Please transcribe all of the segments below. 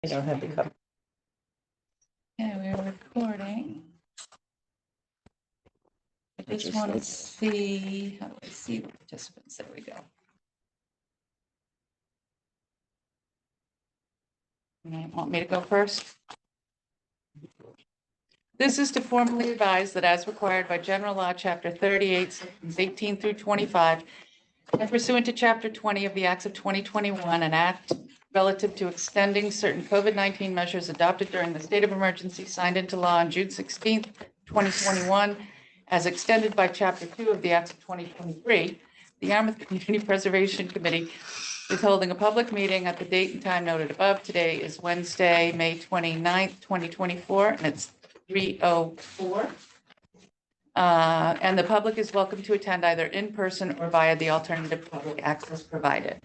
I don't have the cup. Yeah, we're recording. I just want to see, how do I see the participants? There we go. You want me to go first? This is to formally advise that as required by General Law, Chapter 38, Sections 18 through 25, and pursuant to Chapter 20 of the Acts of 2021, an act relative to extending certain COVID-19 measures adopted during the state of emergency signed into law on June 16th, 2021, as extended by Chapter 2 of the Acts of 2023, the Yarmouth Community Preservation Committee is holding a public meeting at the date and time noted above. Today is Wednesday, May 29th, 2024, and it's 3:04. And the public is welcome to attend either in person or via the alternative public access provided.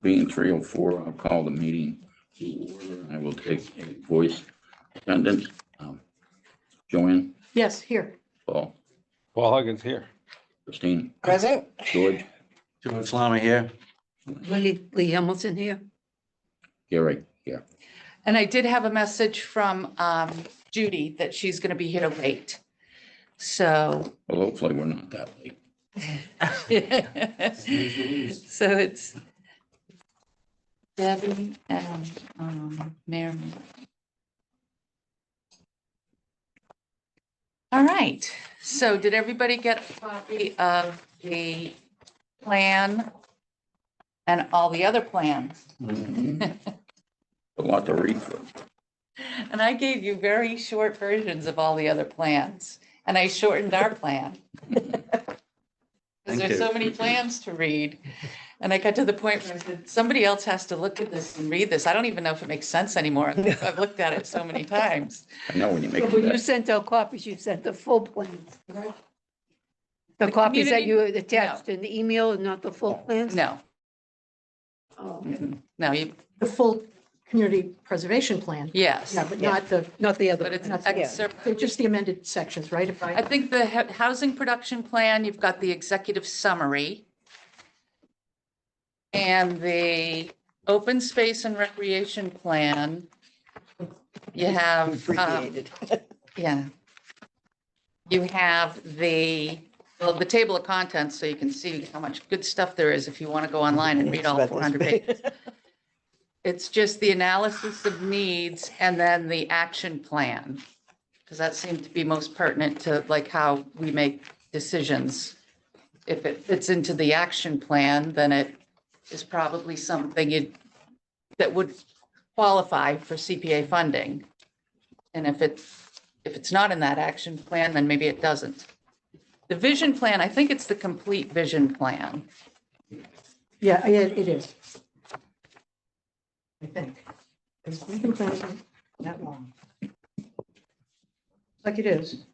Being 3:04, I'll call the meeting to order. I will take a voice attendance. Joanne, Yes, here. Paul, Paul Huggins here. Christine, Present. George, George Lama here. Lee Hamilton here. Gary, here. And I did have a message from Judy that she's going to be here late. So, Well, hopefully we're not that late. so it's Debbie and Mary. All right. So did everybody get a copy of the plan and all the other plans? A lot to read through. And I gave you very short versions of all the other plans, and I shortened our plan. Because there's so many plans to read. And I got to the point where I said, somebody else has to look at this and read this. I don't even know if it makes sense anymore. I've looked at it so many times. I know when you make When you that. sent out copies, you sent the full plans. The copies that you attached in the email and not the full plans? No, Oh, no, you, The full community preservation plan. yes. Yeah, but Yeah. not the, not the other. But it's ones. excerpt. they're just the amended sections, right? If I I, think the housing production plan, you've got the executive summary. And the open space and recreation plan. You have, yeah. You have the table of contents, so you can see how much good stuff there is if you want to go online and read all 400 pages. It's just the analysis of needs and then the action plan. Because that seemed to be most pertinent to like how we make decisions. If it fits into the action plan, then it is probably something that would qualify for CPA funding. And if it's not in that action plan, then maybe it doesn't. The vision plan, I think it's the complete vision plan. yeah, it is. I think. It's been planning that long. Like it is.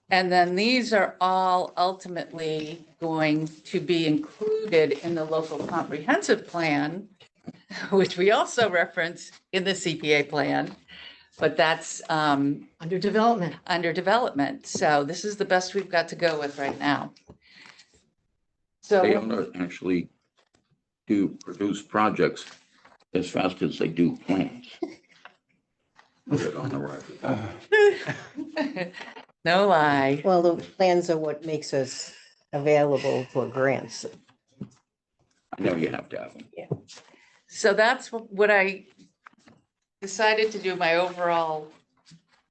And then these are all ultimately going to be included in the local comprehensive plan, which we also reference in the CPA plan, but that's Under development. under development. So this is the best we've got to go with right now. They So, ought to actually produce projects as fast as they do plans. Put it on the record. no lie. Well, the plans are what makes us available for grants. I know you have to have them. So that's what I decided to do. My overall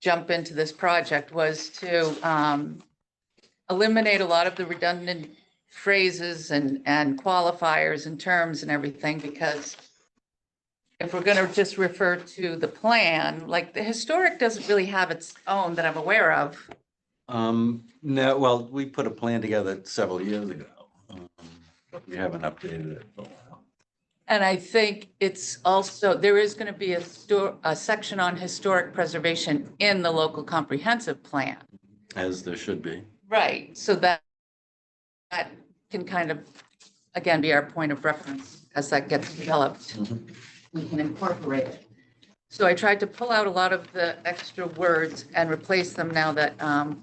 jump into this project was to eliminate a lot of the redundant phrases and qualifiers and terms and everything, because if we're going to just refer to the plan, like the historic doesn't really have its own that I'm aware of. No, well, we put a plan together several years ago. We haven't updated it for a while. And I think it's also, there is going to be a section on historic preservation in the local comprehensive plan. As there should be. Right, so that can kind of, again, be our point of reference as that gets developed. We can incorporate it. So I tried to pull out a lot of the extra words and replace them now that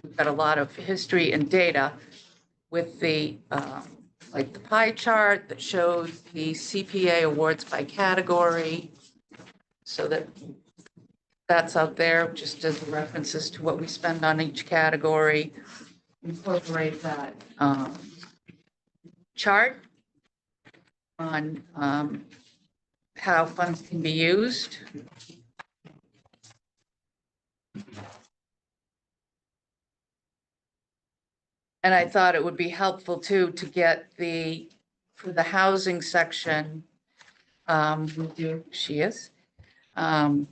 we've got a lot of history and data with the like the pie chart that shows the CPA awards by category. So that's out there, just as references to what we spend on each category. Incorporate that chart on how funds can be used. And I thought it would be helpful too, to get for the housing section, she is, 80%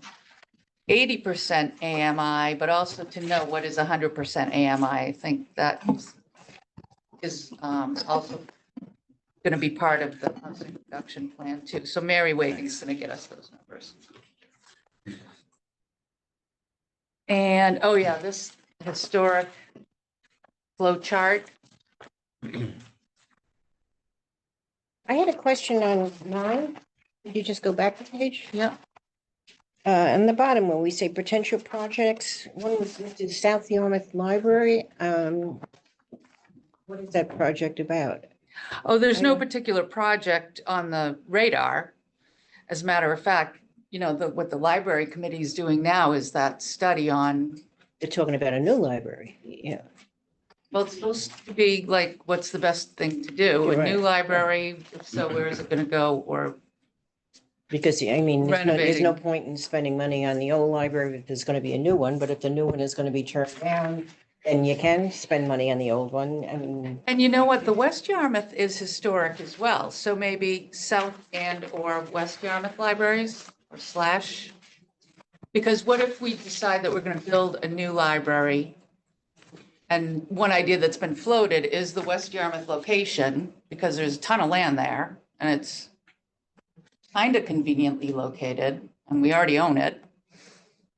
AMI, but also to know what is 100% AMI. I think that is also going to be part of the housing production plan too. So Mary Wade's going to get us those numbers. And, oh yeah, this historic flow chart. I had a question on 9. Could you just go back a page? Yeah. On the bottom, when we say potential projects, one was listed South Yarmouth Library. What is that project about? Oh, there's no particular project on the radar. As a matter of fact, you know, what the library committee is doing now is that study on, They're talking about a new library. Yeah. well, it's supposed to be like, what's the best thing to do? A You're new right. library, if so where is it going to go? Or, Because, I mean, there's no Renovating. point in spending money on the old library if there's going to be a new one, but if the new one is going to be turned down, then you can spend money on the old one. I mean, and you know what? The West Yarmouth is historic as well. So maybe South and or West Yarmouth libraries or slash. Because what if we decide that we're going to build a new library? And one idea that's been floated is the West Yarmouth location, because there's a ton of land there and it's kind of conveniently located and we already own it.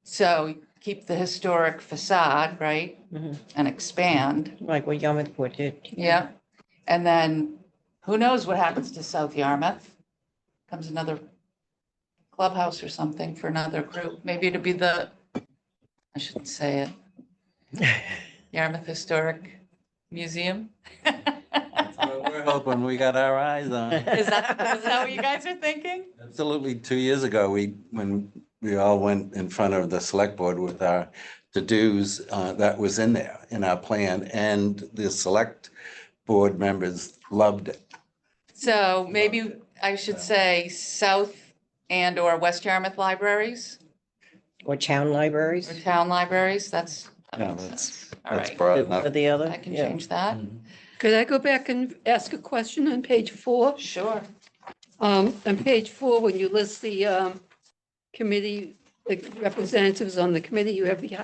So keep the historic facade, right? Mhm. And expand. like what Yarmouth Port did. Yeah. And then who knows what happens to South Yarmouth? Comes another clubhouse or something for another group. Maybe it'll be I shouldn't say it, Yarmouth Historic Museum. That's what we're hoping we got our eyes on. Is that what you guys are thinking? Absolutely. 2 years ago, when we all went in front of the select board with our to-dos, that was in there in our plan, and the select board members loved it. So maybe I should say South and or West Yarmouth libraries Or town libraries. or town libraries. That's, Yeah, that's all that's right. broad Or enough. the other. I can Yeah. change that. Could I go back and ask a question on page 4? Sure. On page 4, when you list the committee, the representatives on the committee, you have the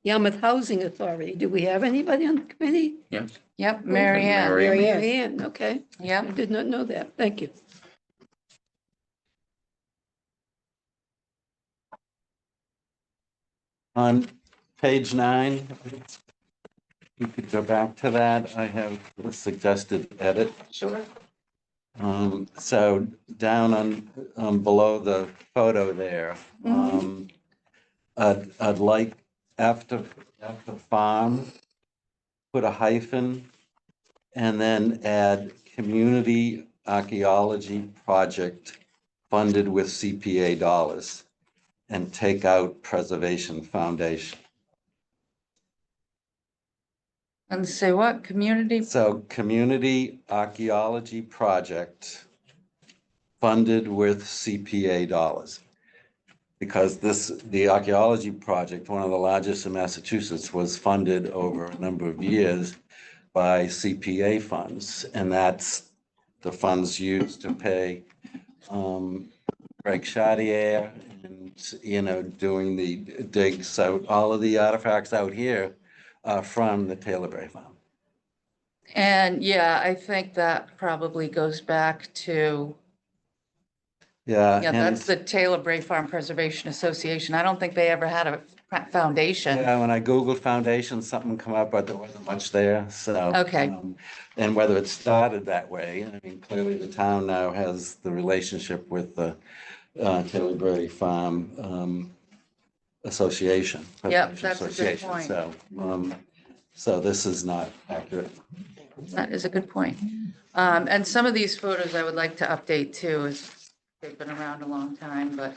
Yarmouth Housing Authority. Do we have anybody on the committee? Yes. Yep, Mary Ann. Mary. Mary Ann. Mary Ann, okay. I Yep. did not know that. Thank you. On page 9, you could go back to that. I have a suggested edit. Sure. So down on below the photo there, I'd like after farm, put a hyphen and then add community archaeology project funded with CPA dollars and take out preservation foundation. And say what? Community? So community archaeology project funded with CPA dollars. Because the archaeology project, one of the largest in Massachusetts, was funded over a number of years by CPA funds. And that's the funds used to pay Greg Chartier and, doing the digs out, all of the artifacts out here from the Taylor Bay Farm. And yeah, I think that probably goes back to, Yeah. yeah, and- that's the Taylor Bray Farm Preservation Association. I don't think they ever had a foundation. Yeah, when I Googled foundation, something come up, but there wasn't much there, so. Okay. And whether it started that way, I mean, clearly the town now has the relationship with the Taylor Bay Farm Association. Yep, Preservation that's a good Association. point. So, So this is not accurate. That is a good point. And some of these photos I would like to update too, as they've been around a long time, but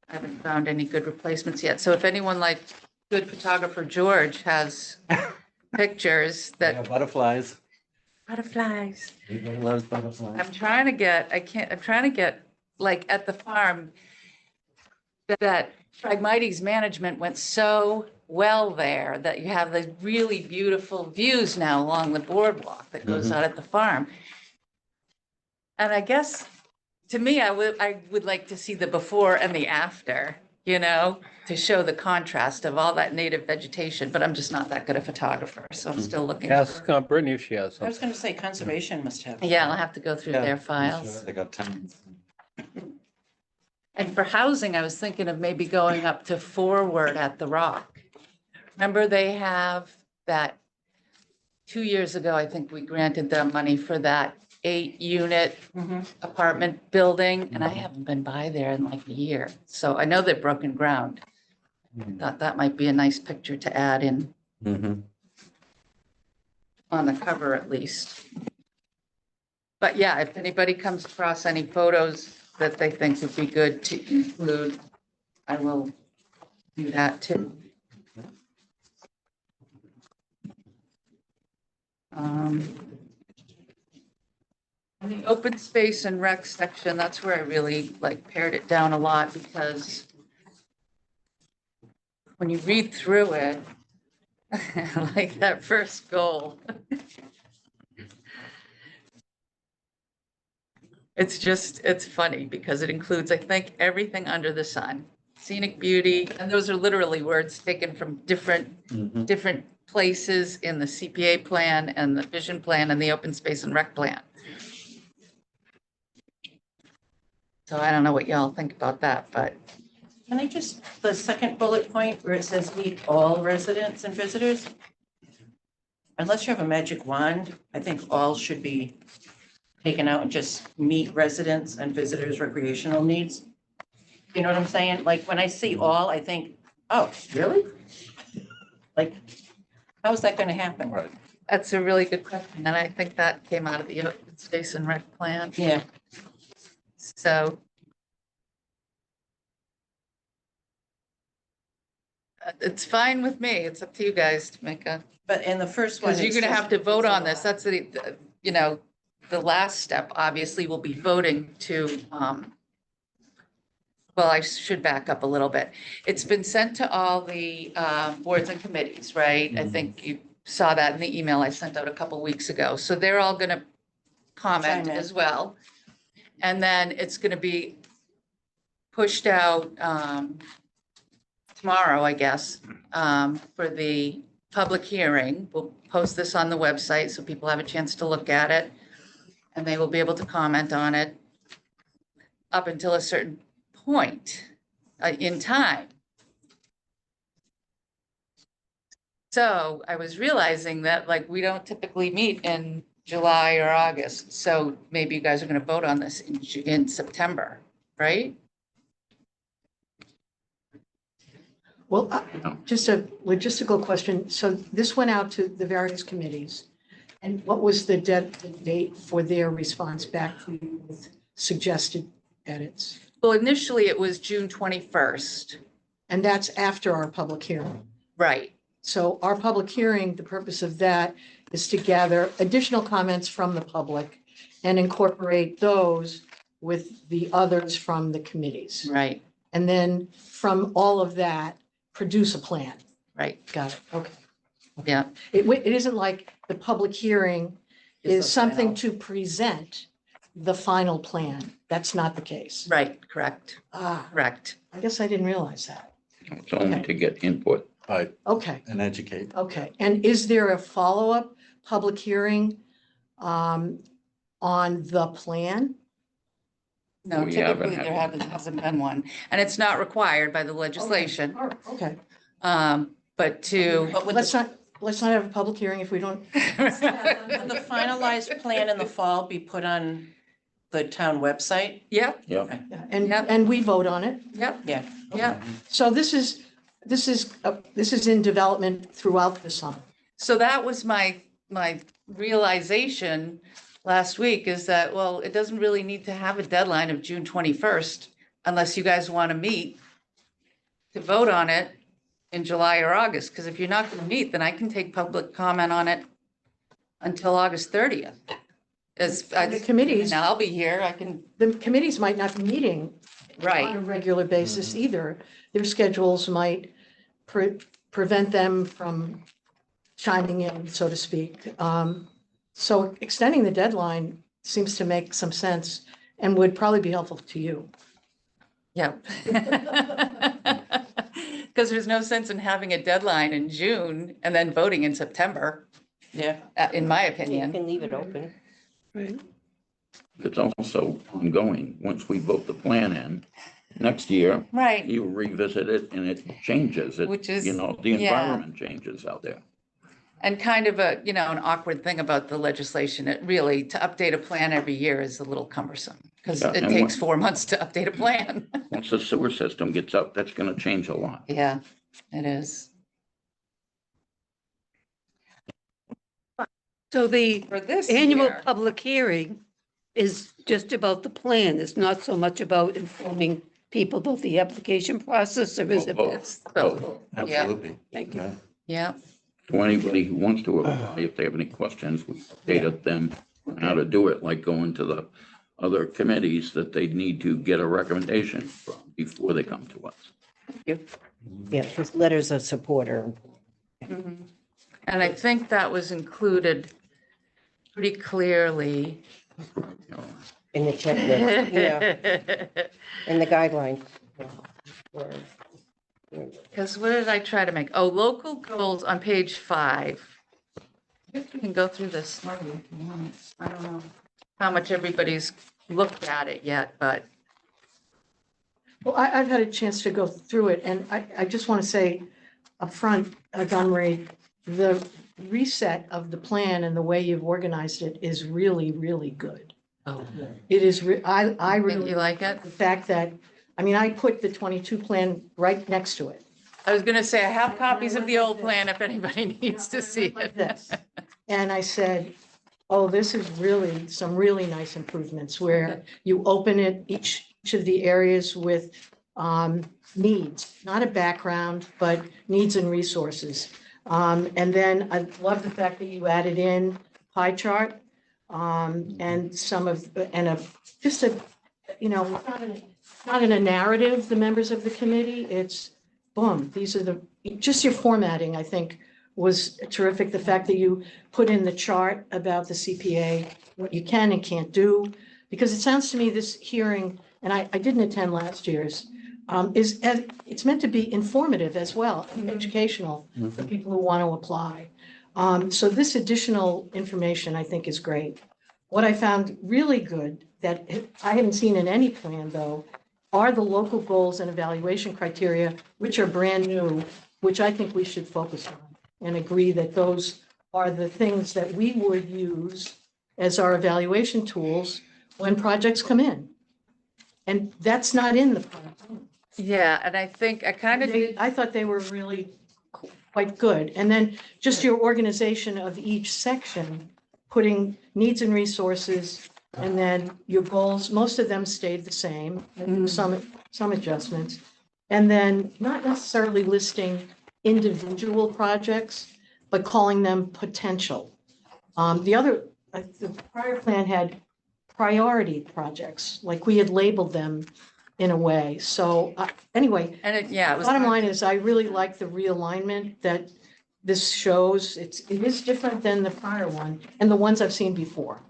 I haven't found any good replacements yet. So if anyone like good photographer George has pictures Yeah, that butterflies. butterflies. Everybody loves butterflies. I'm trying to get, I'm trying to get, like, at the farm, that Phragmites management went so well there that you have the really beautiful views now along the boardwalk that goes Mhm. out at the farm. And I guess, to me, I would like to see the before and the after, you know, to show the contrast of all that native vegetation, but I'm just not that good a photographer, so I'm still looking. Ask Brittany if she has I was something. gonna say conservation must have. Yeah, I'll have to go through Yeah, their I'm files. sure They got tons. And for housing, I was thinking of maybe going up to Forward at the Rock. Remember they have that, 2 years ago, I think we granted them money for that 8-unit Mhm. apartment building, and I haven't been by there in like a year. So I know they've broken ground. Thought that might be a nice picture to add in Mhm. on the cover at least. But yeah, if anybody comes across any photos that they think would be good to include, I will do that too. In the open space and rec section, that's where I really like pared it down a lot because when you read through it, like that first goal, it's funny because it includes, I think, everything under the sun. Scenic beauty, and those are literally words taken from Mhm. different places in the CPA plan and the vision plan and the open space and rec plan. So I don't know what y'all think about that, but Can I just, the second bullet point where it says meet all residents and visitors? Unless you have a magic wand, I think all should be taken out and just meet residents and visitors' recreational needs. You know what I'm saying? Like, when I see all, I think, oh, really? Like, how is that gonna happen? Right. that's a really good question. And I think that came out of the open space and rec plan. Yeah, So it's fine with me. It's up to you guys to make a, but in the first one. because you're it's gonna just- have to vote it's a on this. lot. That's you know, the last step obviously will be voting to, well, I should back up a little bit. It's been sent to all the boards and committees, right? I think you saw that in the email I sent out a couple weeks ago. So they're all gonna comment Chime in. as well. And then it's gonna be pushed out tomorrow, I guess, for the public hearing. We'll post this on the website so people have a chance to look at it. And they will be able to comment on it up until a certain point in time. So I was realizing that like we don't typically meet in July or August. So maybe you guys are gonna vote on this in September, right? Well, just a logistical question. So this went out to the various committees. And what was the date for their response back to you with suggested edits? Well, initially it was June 21st. And that's after our public hearing. Right, So our public hearing, the purpose of that is to gather additional comments from the public and incorporate those with the others from the committees. right, And then from all of that, produce a plan. right. Got it. Okay. Yeah, It isn't like the public hearing Is is the something final. to present the final plan. That's not the case. right, correct, Ah, correct. I guess I didn't realize that. It's only to get input. Right, Okay, and educate. okay. And is there a follow-up public hearing on the plan? No, We haven't typically had there hasn't been one, and it's not required by the legislation. Oh, okay. But to. But let's not have a public hearing if we don't. Will the finalized plan in the fall be put on the town website? Yep, Yeah, Yeah, Yep. And we vote on it. yep, Yeah. yep. So this is in development throughout the summer. So that was my realization last week is that, well, it doesn't really need to have a deadline of June 21st unless you guys want to meet to vote on it in July or August, because if you're not going to meet, then I can take public comment on it until August 30th. The committees, And I'll be here, I can, the committees might not be meeting on a right, regular basis either. Their schedules might prevent them from chiming in, so to speak. So extending the deadline seems to make some sense and would probably be helpful to you. yeah. Because there's no sense in having a deadline in June and then voting in September, Yeah. in my You opinion. can leave it open. Right. It's also ongoing. Once we vote the plan in, next year, Right, you revisit it and it changes. It, Which is- you know, the yeah. environment changes out there. and kind of a, an awkward thing about the legislation, it really, to update a plan every year is a little cumbersome. Because Yeah, it and takes what- 4 months to update a plan. Once the sewer system gets up, that's gonna change a lot. Yeah, it is. So the For this annual year, public hearing is just about the plan. It's not so much about informing people about the application process, or is it? Both. it's Both. both. Absolutely. Thank you. Yeah. Yeah, So anybody who wants to apply, if they have any questions, we updated them on how to do it, like going to the other committees that they need to get a recommendation from before they come to us. Yeah, with letters of support or mhm. And I think that was included pretty clearly. You know, in the checklist, yeah, in the guidelines. Because what did I try to make? Oh, local goals on page 5. You can go through this slowly if you want. I don't know how much everybody's looked at it yet, but Well, I've had a chance to go through it, and I just want to say upfront, Don Marie, the reset of the plan and the way you've organized it is really, really good. oh, It is, I think really you like it? the fact that, I mean, I put the 22 plan right next to it. I was gonna say, I have copies of the old plan if anybody needs to see Like it. this. And I said, oh, this is really some really nice improvements where you open it, each of the areas with needs, not a background, but needs and resources. And then I love the fact that you added in pie chart and some of, and just a, not in a narrative, the members of the committee, it's boom, these are the, just your formatting, I think, was terrific. The fact that you put in the chart about the CPA, what you can and can't do, because it sounds to me this hearing, and I didn't attend last year's, it's meant to be informative as well, educational for people who want to apply. So this additional information, I think, is great. What I found really good that I haven't seen in any plan, though, are the local goals and evaluation criteria, which are brand new, which I think we should focus on and agree that those are the things that we would use as our evaluation tools when projects come in. And that's not in the plan. Yeah, and I think I kind of did, I thought they were really quite good. And then just your organization of each section, putting needs and resources, and then your goals, most of them stayed the same, some adjustments. And then not necessarily listing individual projects, but calling them potential. The prior plan had priority projects, like we had labeled them in a way. So anyway, and it was. bottom line is I really like the realignment that this shows. It is different than the prior one and the ones I've seen before.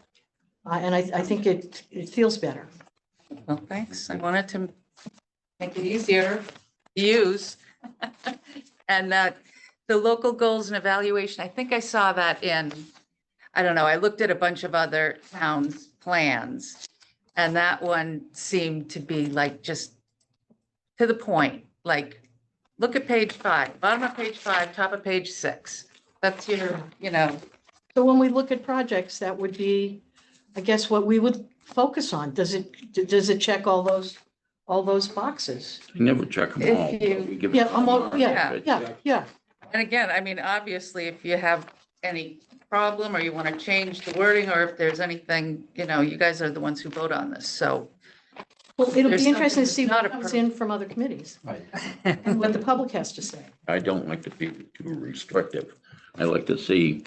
And I think it feels better. Well, thanks. I wanted to make it easier to use. And that the local goals and evaluation, I think I saw that in, I don't know, I looked at a bunch of other towns' plans. And that one seemed to be like just to the point, like, look at page 5, bottom of page 5, top of page 6. That's your, So when we look at projects, that would be, I guess, what we would focus on. Does it check all those boxes? We never check them If all. you- We give Yeah, them almost, our yeah, benefit. yeah. and again, I mean, obviously, if you have any problem or you want to change the wording, or if there's anything, you guys are the ones who vote on this, so. Well, it'll There's be interesting to something see that's what not a comes pro- in from other committees Right. and what the public has to say. I don't like to be too restrictive. I like to see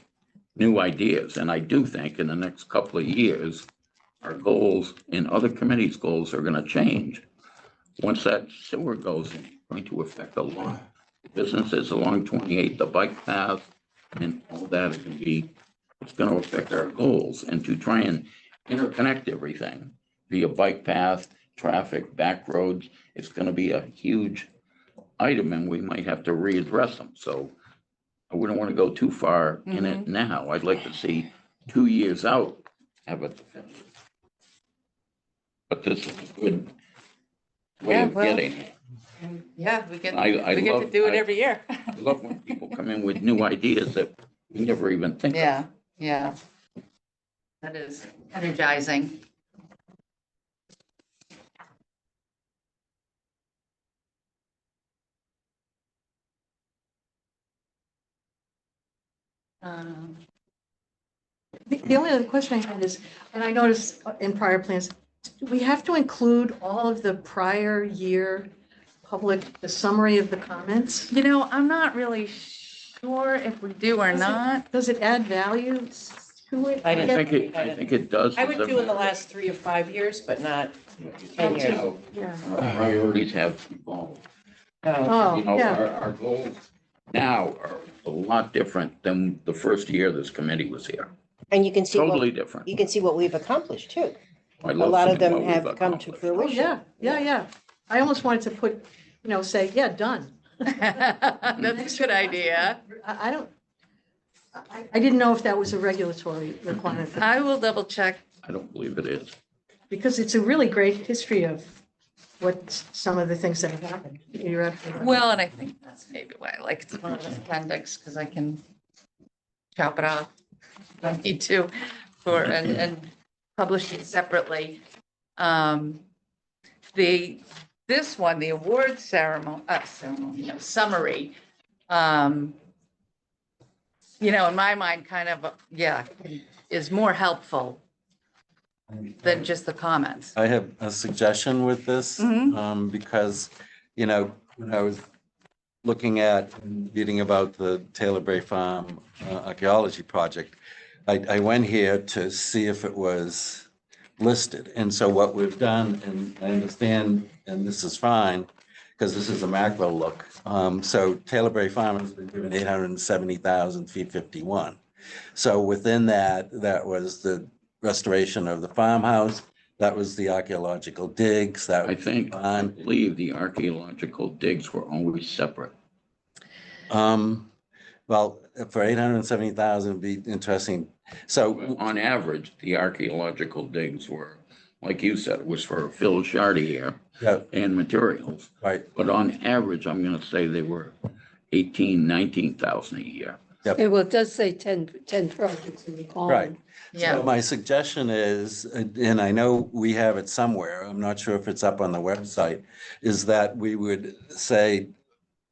new ideas, and I do think in the next couple of years, our goals and other committees' goals are gonna change. Once that sewer goes in, it's going to affect a lot of businesses along 28, the bike path, and all that is gonna be, it's gonna affect our goals, and to try and interconnect everything via bike path, traffic, back roads, it's gonna be a huge item, and we might have to readdress them, so I wouldn't want to go too far in it now. I'd like to see 2 years out, have it. But this is a good way Yeah, of well, getting it. Yeah, we get, I we get to love- do it I- every year. I love when people come in with new ideas that we never even think of. Yeah, yeah. That is energizing. Um, The only other question I had is, and I noticed in prior plans, do we have to include all of the prior year public, the summary of the comments? I'm not really sure if we do or not. Does it add value to it? I didn't- I think it does. I would do in the last 3 or 5 years, but not 10 years. Yeah. Our priorities have evolved. Oh, yeah. Our goals now are a lot different than the first year this committee was here. And you can see, Totally what different. you can see what we've accomplished too. I A love lot of seeing them what we've have come to accomplished. Oh, fruition. yeah. I almost wanted to put, say, yeah, done. That's a good idea. I don't, I didn't know if that was a regulatory requirement, I will double check. I don't believe it is. because it's a really great history of what some of the things that have happened. You're absolutely right. Well, and I think that's maybe why I like it on this appendix, because I can chop it off if I need to and publish it separately. This one, the award ceremony, summary, in my mind, kind of, is more helpful than just the comments. I have a suggestion with this, Mhm. because, when I was looking at, reading about the Taylor Bray Farm archaeology project, I went here to see if it was listed. And so what we've done, and I understand, and this is fine, because this is a macro look. So Taylor Bray Farm has been given 870,051. So within that was the restoration of the farmhouse, that was the archaeological digs, that I think, I believe the archaeological digs were always separate. Well, for 870,000, it'd be interesting. So, On average, the archaeological digs were, like you said, it was for Phil Shardy here yeah, and materials. right, But on average, I'm gonna say they were 19,000 a year. Yeah, well, it does say 10 projects in the column. right. Yeah. So my suggestion is, and I know we have it somewhere, I'm not sure if it's up on the website, is that we would say,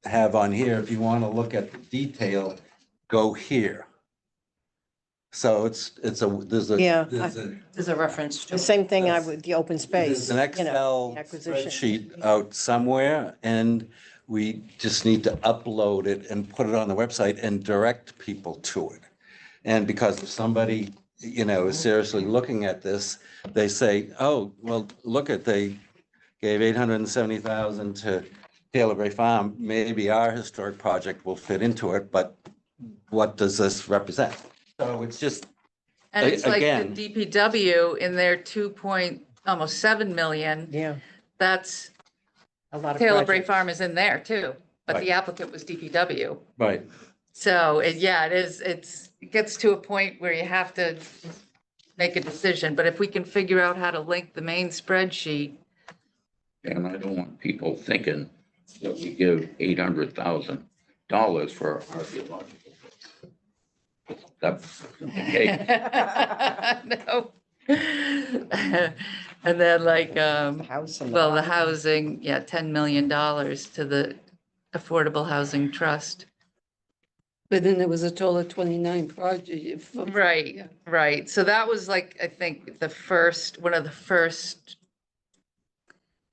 have on here, if you want to look at the detail, go here. So there's Yeah, There's a reference to. The same thing with the open space. There's an Excel acquisition. spreadsheet out somewhere, and we just need to upload it and put it on the website and direct people to it. And because if somebody, is seriously looking at this, they say, oh, well, they gave 870,000 to Taylor Bray Farm, maybe our historic project will fit into it, but what does this represent? So it's just, And it's like the Again. DPW in their almost 7 million, Yeah, that's, a lot of Taylor Bray projects. Farm is in there too, but the Right. applicant was DPW. right, So it gets to a point where you have to make a decision, but if we can figure out how to link the main spreadsheet, And I don't want people thinking that we give $800,000 for archaeological. That's okay. no. And then House and. the housing, $10 million to the Affordable Housing Trust. But then there was a total of 29 projects. Right, Yeah. right. So that was like, I think, one of the first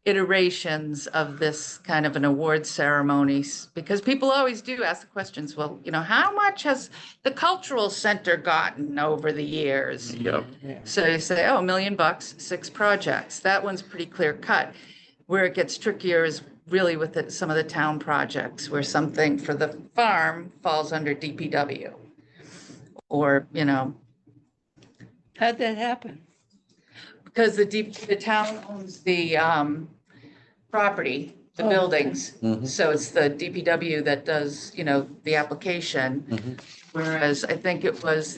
iterations of this kind of an award ceremonies, because people always do ask the questions, well, how much has the cultural center gotten over the years? Yep. So you say, oh, $1 million, 6 projects. That one's pretty clear cut. Where it gets trickier is really with some of the town projects where something for the farm falls under DPW. Or, How'd that happen? because the town owns the property, the Oh, okay. buildings. Mhm. So it's the DPW that does, the application. Mhm. Whereas I think it was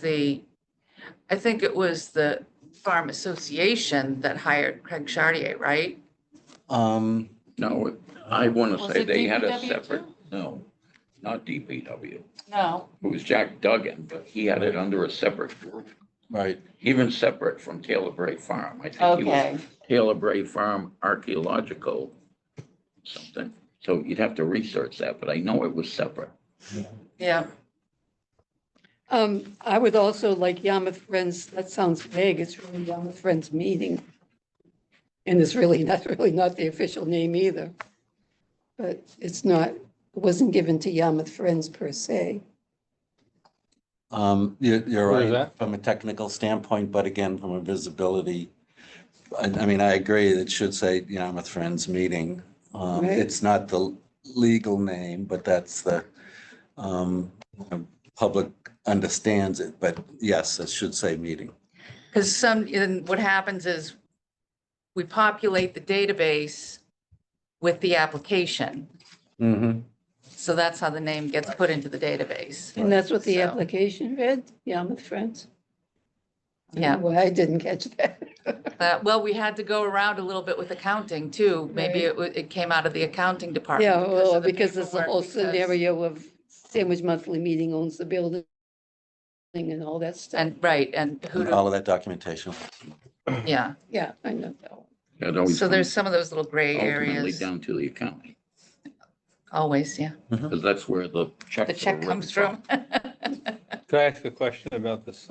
the Farm Association that hired Craig Chartier, right? No, I want to Was say it they had a DPW separate, too? no, not DPW. No. It was Jack Duggan, but he had it under a separate group, Right. even separate from Taylor Bray Farm. I think he Okay. was Taylor Bray Farm Archaeological something. So you'd have to research that, but I know it was separate. Yeah. I would also like Yarmouth Friends, that sounds vague, it's really Yarmouth Friends Meeting. And it's really not the official name either. But it wasn't given to Yarmouth Friends per se. You're Where is right that? from a technical standpoint, but again, from a visibility, I mean, I agree, it should say Yarmouth Friends Meeting. Right. It's not the legal name, but that's the, public understands it, but yes, it should say meeting. Because what happens is we populate the database with the application. Mhm. So that's how the name gets put into the database. And that's what the So- application read, Yarmouth Friends? I don't Yeah. know why I didn't catch that. Well, we had to go around a little bit with accounting too. Maybe it came out of the accounting department. Yeah, well, of the because there's the paperwork, whole because- scenario of Sandwich Monthly Meeting owns the building and all that stuff. And, right, and who, All of that documentation. yeah. Yeah, I know that one. It always So there's comes some of those little gray ultimately areas. down to the accounting, Always, yeah. because that's where the checks The are check written comes from. Could I ask a question about this,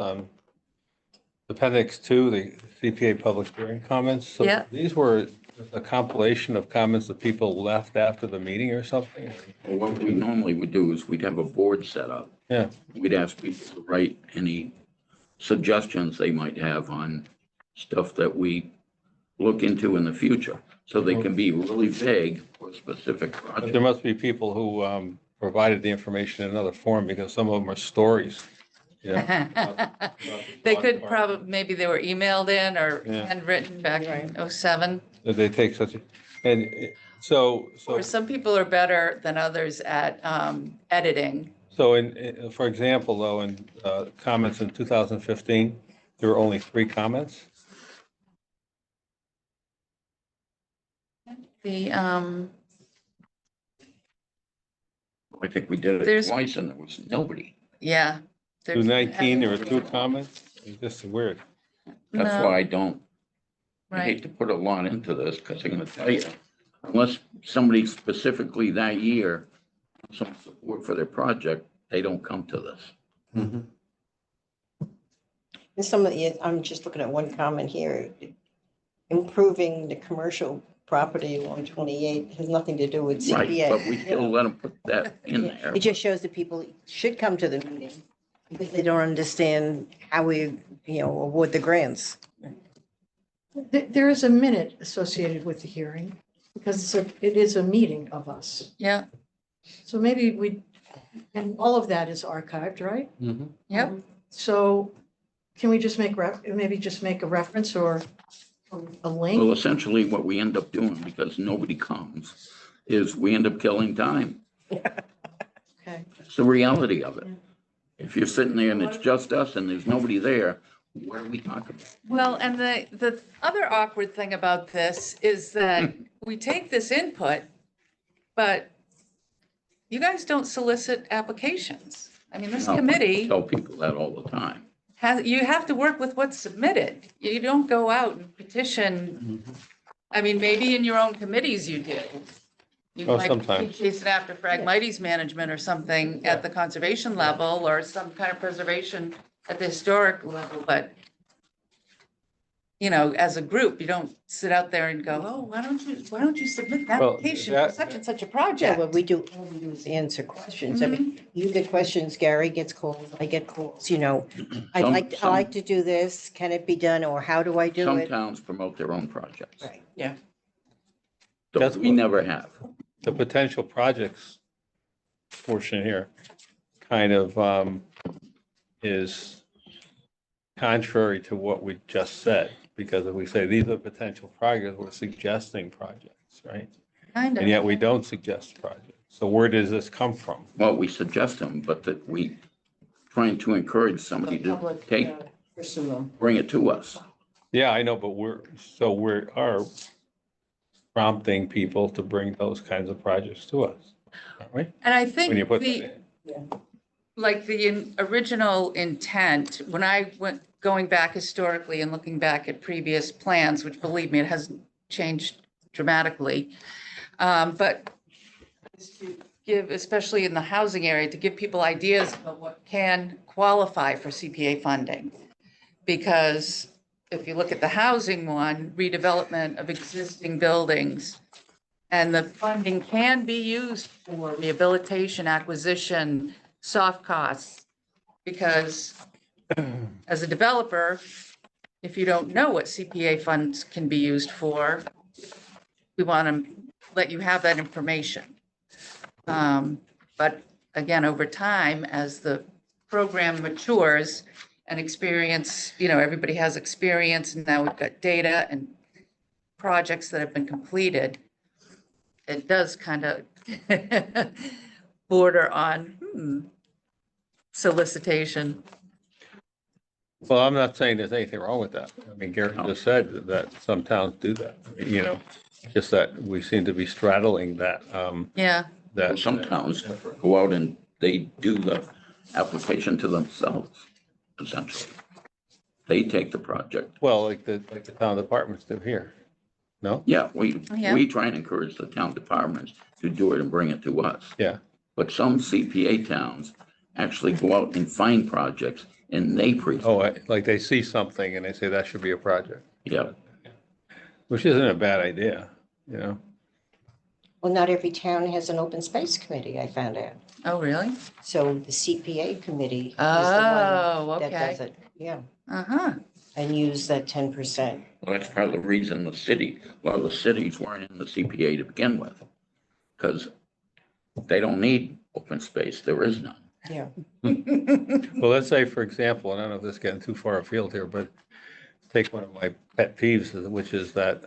Appendix 2, the CPA public hearing comments? So Yeah. These were a compilation of comments that people left after the meeting or something? Well, what we normally would do is we'd have a board set up. Yeah. We'd ask people to write any suggestions they might have on stuff that we look into in the future. So they can be really vague for specific But there projects. must be people who provided the information in another form because some of them are stories. Yeah. They could probably, maybe they were emailed in or Yeah. handwritten back in '07. That they take such, and so, Or some people are better than others at editing. so for example, though, in comments in 2015, there were only 3 comments? The, I think we did it There's- twice and there was nobody. yeah. there's- 2019, there were 2 comments? It's just weird. That's No, why I don't, I Right, hate to put a lot into this because I'm going to tell you, unless somebody specifically that year, some support for their project, they don't come to this. Mhm. And some of the, I'm just looking at one comment here. Improving the commercial property along 28 has nothing to do with Right, CPA. but we still let them put that in there. It just shows that people should come to the meeting because they don't understand how we, award the grants. There is a minute associated with the hearing because it is a meeting of us. yeah, So maybe and all of that is archived, right? Mhm. yep. So can we just maybe just make a reference or a Well, link? essentially what we end up doing, because nobody comes, is we end up killing time. Okay. It's the reality of it. If you're sitting there and it's just us and there's nobody there, what are we talking about? Well, and the other awkward thing about this is that we take this input, but you guys don't solicit applications. I mean, this No, I committee Tell people that all the time. you have to work with what's submitted. You don't go out and petition. I mean, maybe in your own committees you do, You Oh, might be sometimes. chasing after Phragmites management or something at the conservation level or some kind of preservation at the historic level, but you know, as a group, you don't sit out there and go, oh, why don't you submit an Well, application for that- such and such a Yeah, project? what we do is answer questions. I mean, you get questions, Gary gets calls, I get calls, you know. I'd Some- like, I some- like to do this, can it be done, or how do I do Some it? towns promote their own projects. Right. So That's we what- never have. The potential projects portion here kind of is contrary to what we just said. Because if we say these are potential projects, we're suggesting projects, right? Kind And of. yet we don't suggest projects. So where does this come from? Well, we suggest them, but that we trying to encourage somebody The to public, take, pursue them. bring it to us. Yeah, I know, but we are prompting people to bring those kinds of projects to us, aren't we? And I When think you put the, that in. like original intent, when I went, going back historically and looking back at previous plans, which believe me, it hasn't changed dramatically. But to give, especially in the housing area, to give people ideas of what can qualify for CPA funding. Because if you look at the housing one, redevelopment of existing buildings, and the funding can be used for rehabilitation, acquisition, soft costs. Because as a developer, if you don't know what CPA funds can be used for, we want to let you have that information. But again, over time, as the program matures and experience, you know, everybody has experience and now we've got data and projects that have been completed, it does kind of border on solicitation. Well, I'm not saying there's anything wrong with that. I mean, Gary just said that some towns do that, you know, just that we seem to be straddling that, Yeah, that. Some towns go out and they do the application to themselves, essentially. They take the project. Well, like the town departments do here. No? Yeah, we Yeah. try and encourage the town departments to do it and bring it to us. Yeah. But some CPA towns actually go out and find projects and they present. Oh, like they see something and they say that should be a project, Yeah, which isn't a bad idea, you know? Well, not every town has an open space committee, I found out. oh, really? So the CPA committee is the Oh, one that does okay. it, yeah, Uh-huh, and use that 10%. well, that's part of the reason the cities weren't in the CPA to begin with. Because they don't need open space, there is none. Yeah. Well, let's say, for example, and I don't know if this is getting too far afield here, but take one of my pet peeves, which is that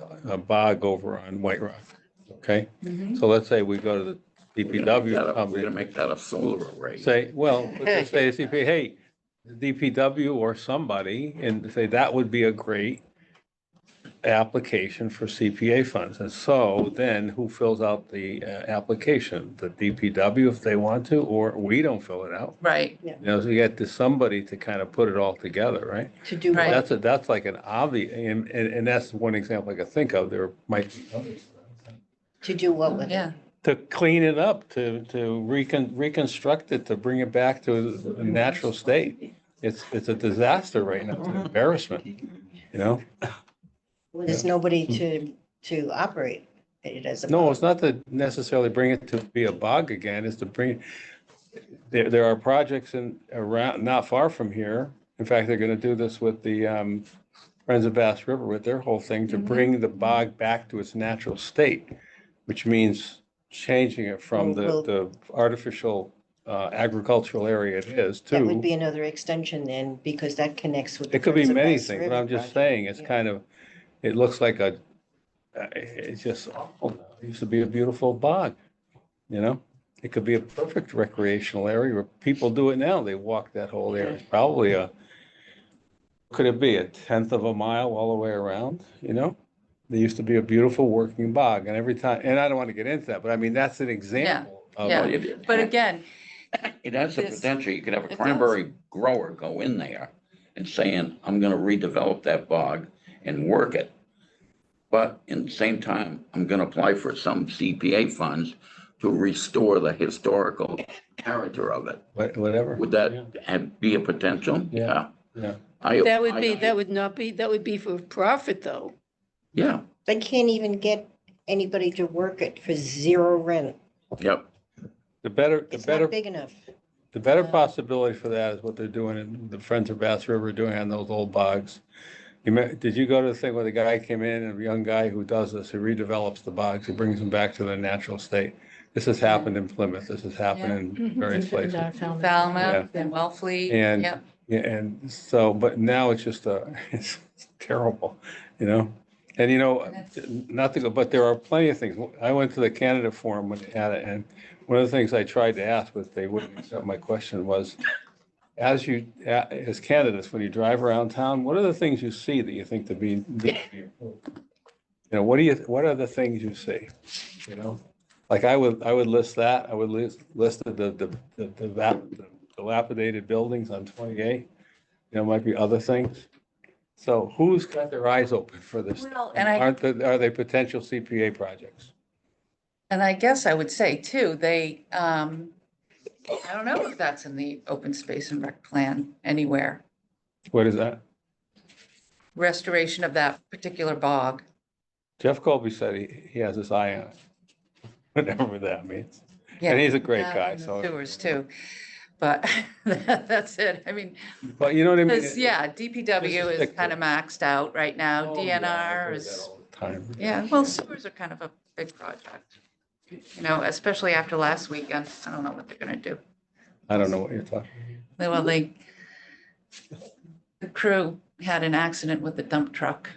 bog over on White Rock, okay? Mhm. So let's say we go to the We're gonna DPW, make that a solar array. say, well, let's just say to CPA, hey, the DPW or somebody, and say that would be a great application for CPA funds. And so then who fills out the application? The DPW if they want to, or we don't fill it out. right, You know, so you get to somebody to kind of put it all together, right? To do Right. what? That's like an obvious, and that's one example I could think of. There might be others. To do what with it? yeah. To clean it up, to reconstruct it, to bring it back to the natural state. It's a disaster right now, it's an embarrassment, you know? Well, there's nobody to operate it as a. No, it's not to necessarily bring it to be a bog again, it's to bring, there are projects around, not far from here. In fact, they're gonna do this with the Friends of Bass River with their whole thing, to bring the bog back to its natural state, which means changing it from the artificial agricultural area it is That would to, be another extension then, because that connects with. the it could be Friends of many Bass things, but River I'm just project. saying, it's Yeah. kind of, it looks like it's just, awful now. It used to be a beautiful bog, you know? It could be a perfect recreational area where people do it now. They walk that whole area. It's probably could it be 1/10 of a mile all the way around, you know? There used to be a beautiful working bog and every time, and I don't want to get into that, but I mean, that's an example of. Yeah. Well, it- But again, It has the This- potential, you could have a it cranberry grower go in there and saying, I'm gonna redevelop that bog and work it. But in the same time, I'm gonna apply for some CPA funds to restore the historical character of it. Whatever. Would Yeah. that be a potential? Yeah. Yeah. That would be, that would not be, that would be for profit though. Yeah, They can't even get anybody to work it for zero rent. yep. The It's better, not big enough. the better possibility for that is what they're doing in the Friends of Bass River doing on those old bogs. Did you go to the thing where the guy came in, a young guy who does this, he redevelops the bogs, he brings them back to their natural state? This has happened in Plymouth, this has happened in various places. Falmouth and Wellfleet, And- yep. Yeah, and so, but now it's just it's terrible, you know? And you know, not to go, but there are plenty of things. I went to the candidate forum when they had it, and one of the things I tried to ask, but they wouldn't accept my question, was as candidates, when you drive around town, what are the things you see that you think to be, you know, what are the things you see? You know, like I would list that, I would list the dilapidated buildings on 28. There might be other things. So who's got their eyes open for this? Well, and Are they potential CPA projects? And I guess I would say too, they, I don't know if that's in the open space and rec plan anywhere, What is that? restoration of that particular bog. Jeff Colby said he has his eye on it. Whatever that means. Yeah, And he's a great that guy, and the so. Sewers too, but that's it. I mean, But you know what I mean? because, yeah, DPW is stick to kind of maxed out right now. Oh, yeah, I DNR heard is, that all the time. yeah, well, sewers are kind of a big project. You know, especially after last weekend. I don't know what they're gonna do. I don't know what you're talking. Well, the crew had an accident with the dump truck.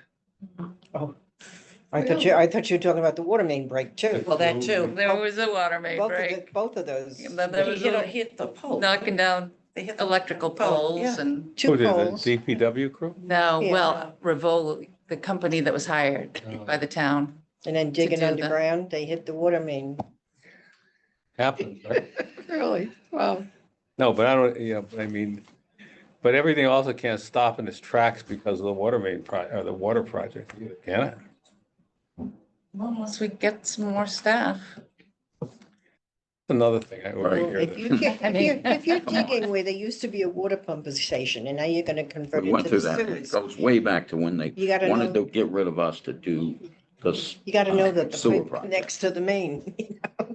I thought you were talking about the water main break too. Well, that too. There was a water main break. Both of those. There was Hit the pole. knocking down They hit the electrical pole, yeah. poles and, Two Who did poles. the DPW crew? no, Yeah. well, Revol, the company that was hired by the town. And then digging do the- underground, they hit the water main. Happens, right? Really? Wow. No, but I don't, you know, I mean, but everything also can't stop in its tracks because of the water main or the water project, either, can it? Well, unless we get some more staff. Another thing I Right. overhear. If you, if you're digging where there used to be a water pump station and now you're gonna convert We it went to through the that. It sewers. goes way back to when they You gotta wanted know, to get rid of us to do this. you gotta know that the Sewer pipe project. next to the main.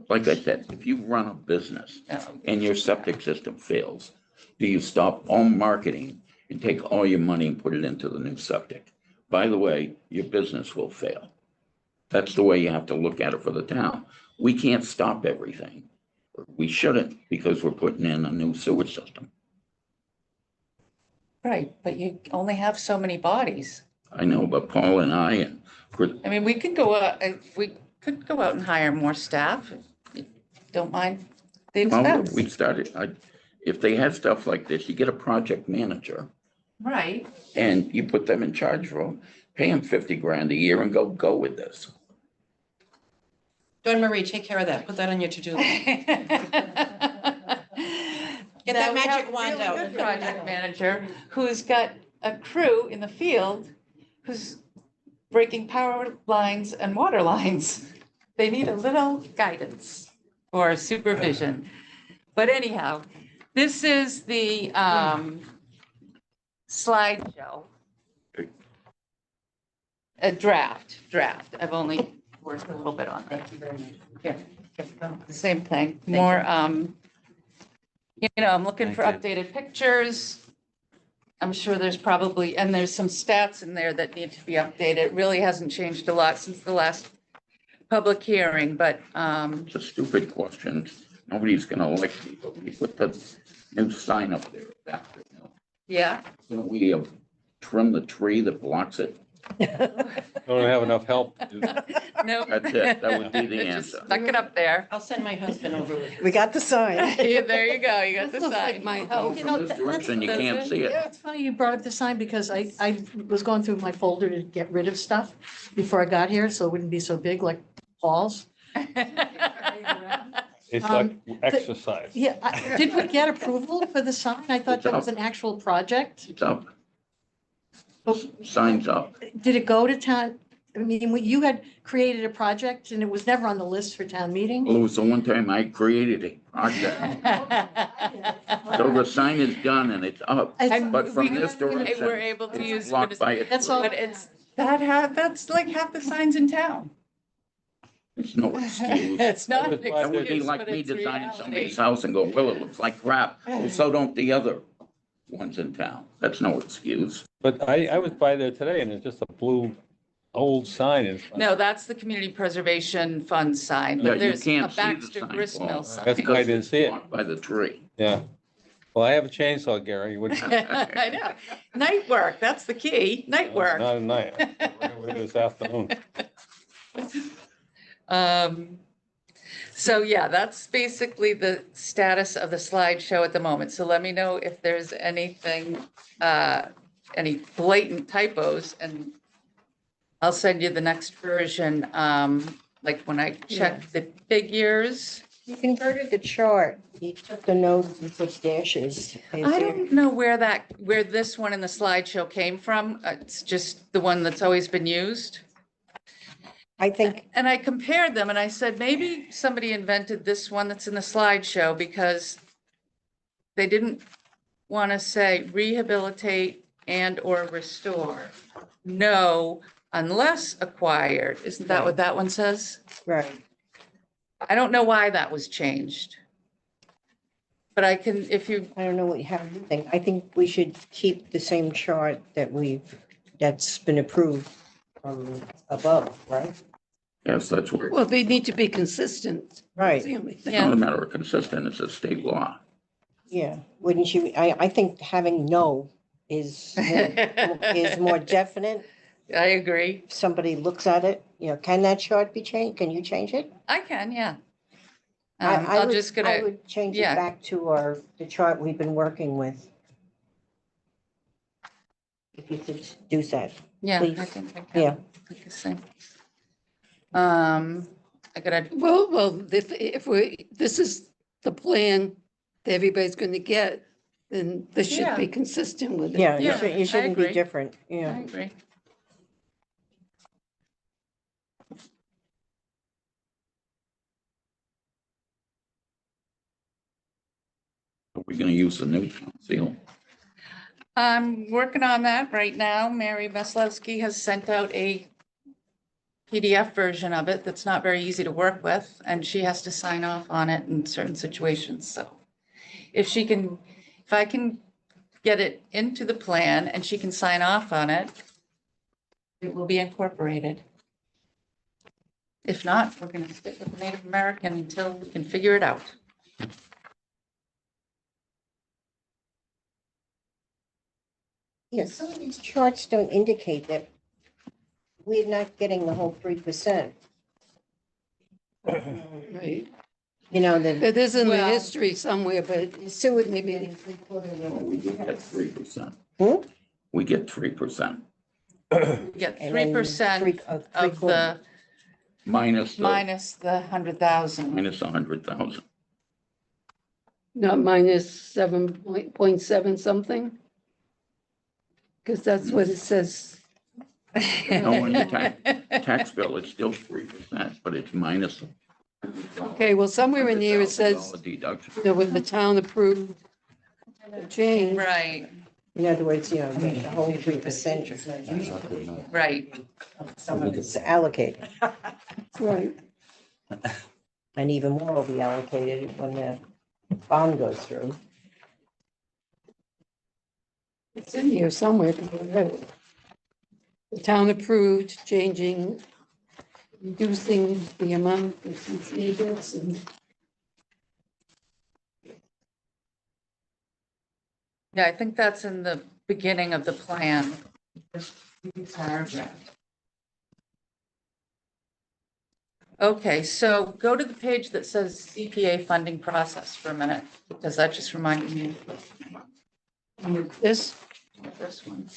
Like I said, if you run a business Oh, and your septic system fails, do you stop all marketing and take all your money and put it into the new septic? By the way, your business will fail. That's the way you have to look at it for the town. We can't stop everything. We shouldn't because we're putting in a new sewer system. Right, but you only have so many bodies. I know, but Paul and I and Chris, I mean, we could go out, we could go out and hire more staff. If you don't mind the well, expense. we started, if they had stuff like this, you get a project manager Right. and you put them in charge for them, pay them 50 grand a year and go with this. Dawn Marie, take care of that. Put that on your to-do list. Get that magic wand out. Good project manager who's got a crew in the field who's breaking power lines and water lines. They need a little guidance or supervision. But anyhow, this is the slideshow. A draft. I've only worked a little bit on it. Here, the same thing, more, you know, I'm looking for Thank updated pictures. I'm sure there's probably, and there's some stats in there that need to be updated. It really hasn't changed a lot since the last public hearing, but, It's a stupid question. Nobody's gonna like me, but we put the new sign up there. yeah. Can we trim the tree that blocks it? Don't have enough help to do that. No. That's it. That would be the Just answer. Stuck it up there. I'll send my husband over. We got the sign. Yeah, there you go, you got the This looks like sign. my Go house. From this direction, you can't see it. Yeah, it's funny you brought up the sign because I was going through my folder to get rid of stuff before I got here, so it wouldn't be so big like Paul's. It's like exercise. Yeah, did we get approval for the sign? I thought that was an actual project. It's up. But Signs up. did it go to town? I mean, you had created a project and it was never on the list for town meeting. Well, it was the one time I created a project. So the sign is done and it's up, And but from we- this direction. We're able to it's use, blocked by a That's tree. all. but it's, that's like half the signs in town. It's no excuse. It's not an That would be excuse, like but me it's designing reality. somebody's house and go, well, it looks like crap. Well, so don't the other ones in town. That's no excuse. But I was by there today and it's just a blue old sign in front. No, that's the Community Preservation Fund sign, Yeah, but you there's a can't see the Baxter sign, Gristmill Paul. sign. That's why I didn't see it. Blocked by the tree. Yeah. Well, I have a chainsaw, Gary. You wouldn't. I know. Night work, that's the key, night work. Not at night. We're this afternoon. So yeah, that's basically the status of the slideshow at the moment. So let me know if there's anything, any blatant typos, and I'll send you the next version, like when I check the figures. You converted the chart. You took the nodes and put dashes. I don't know where this one in the slideshow came from. It's just the one that's always been used. I think, And I compared them and I said, maybe somebody invented this one that's in the slideshow because they didn't want to say rehabilitate and or restore. No, unless acquired. Isn't that what that one says? right. I don't know why that was changed. But I can, if you, I don't know how you think. I think we should keep the same chart that's been approved from above, right? Yes, that's where, Well, they need to be consistent. That's Right, the only thing. it's not a matter of consistent, it's a state law. yeah. Wouldn't you, I think having no is more definite. I agree. If somebody looks at it, can that chart be changed? Can you change it? I can, yeah. I I'm would- just I gonna, would change it yeah. back to the chart we've been working with. If you could do that. yeah, please. I can. Yeah. I can say. I gotta, Well, if this is the plan that everybody's going to get, then this should Yeah. be consistent with it. Yeah, Yeah, you I shouldn't be agree. different, I yeah. agree. Are we gonna use the new town seal? I'm working on that right now. Mary Veslowski has sent out a PDF version of it that's not very easy to work with, and she has to sign off on it in certain situations, so. If I can get it into the plan and she can sign off on it, it will be incorporated. If not, we're gonna stick with Native American until we can figure it out. Yeah, some of these charts don't indicate that we're not getting the whole 3%. Right. The It is in the Well- history somewhere, but sewer maybe- maybe three-quarters of We do get 3%. Hmm? We get 3% We get and then 3% of three-quarters. the, minus the, minus the 100,000. minus 100,000. not minus 7.7 something. Because that's what it says. No, on your tax bill, it's still 3%, but it's minus. Okay, well, somewhere in here it says, $100,000 deduction. when the town approved the change. Right, In other words, the whole 3% right. of some of it's allocated. Right. And even more will be allocated when the bond goes through. It's in here somewhere. but I read it. The town approved changing, reducing the amount of CCA and Yeah, I think that's in the beginning of the plan. This paragraph. Okay, so go to the page that says CPA funding process for a minute, because that just reminded me this, of this one.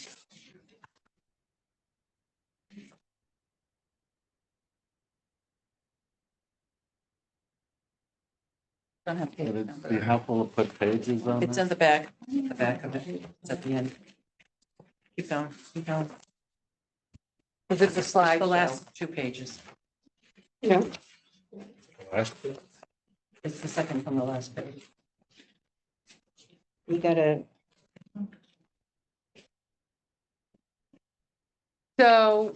Don't have page Would it number. be helpful to put pages on It's that? in the back of it. It's at the end. Keep going, keep going. Because it's a slide. The last two pages. Yeah, Last- It's the second from the last page. You gotta, So,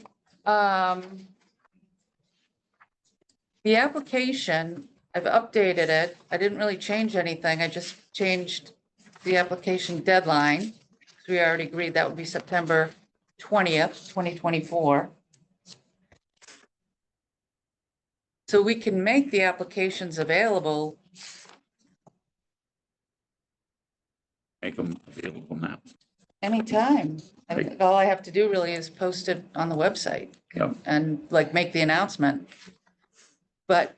the application, I've updated it. I didn't really change anything. I just changed the application deadline. So we already agreed that would be September 20th, 2024. So we can make the applications available. Make them available now. Anytime. I think all I have to do really is post it on the website. Yep. And like make the announcement. But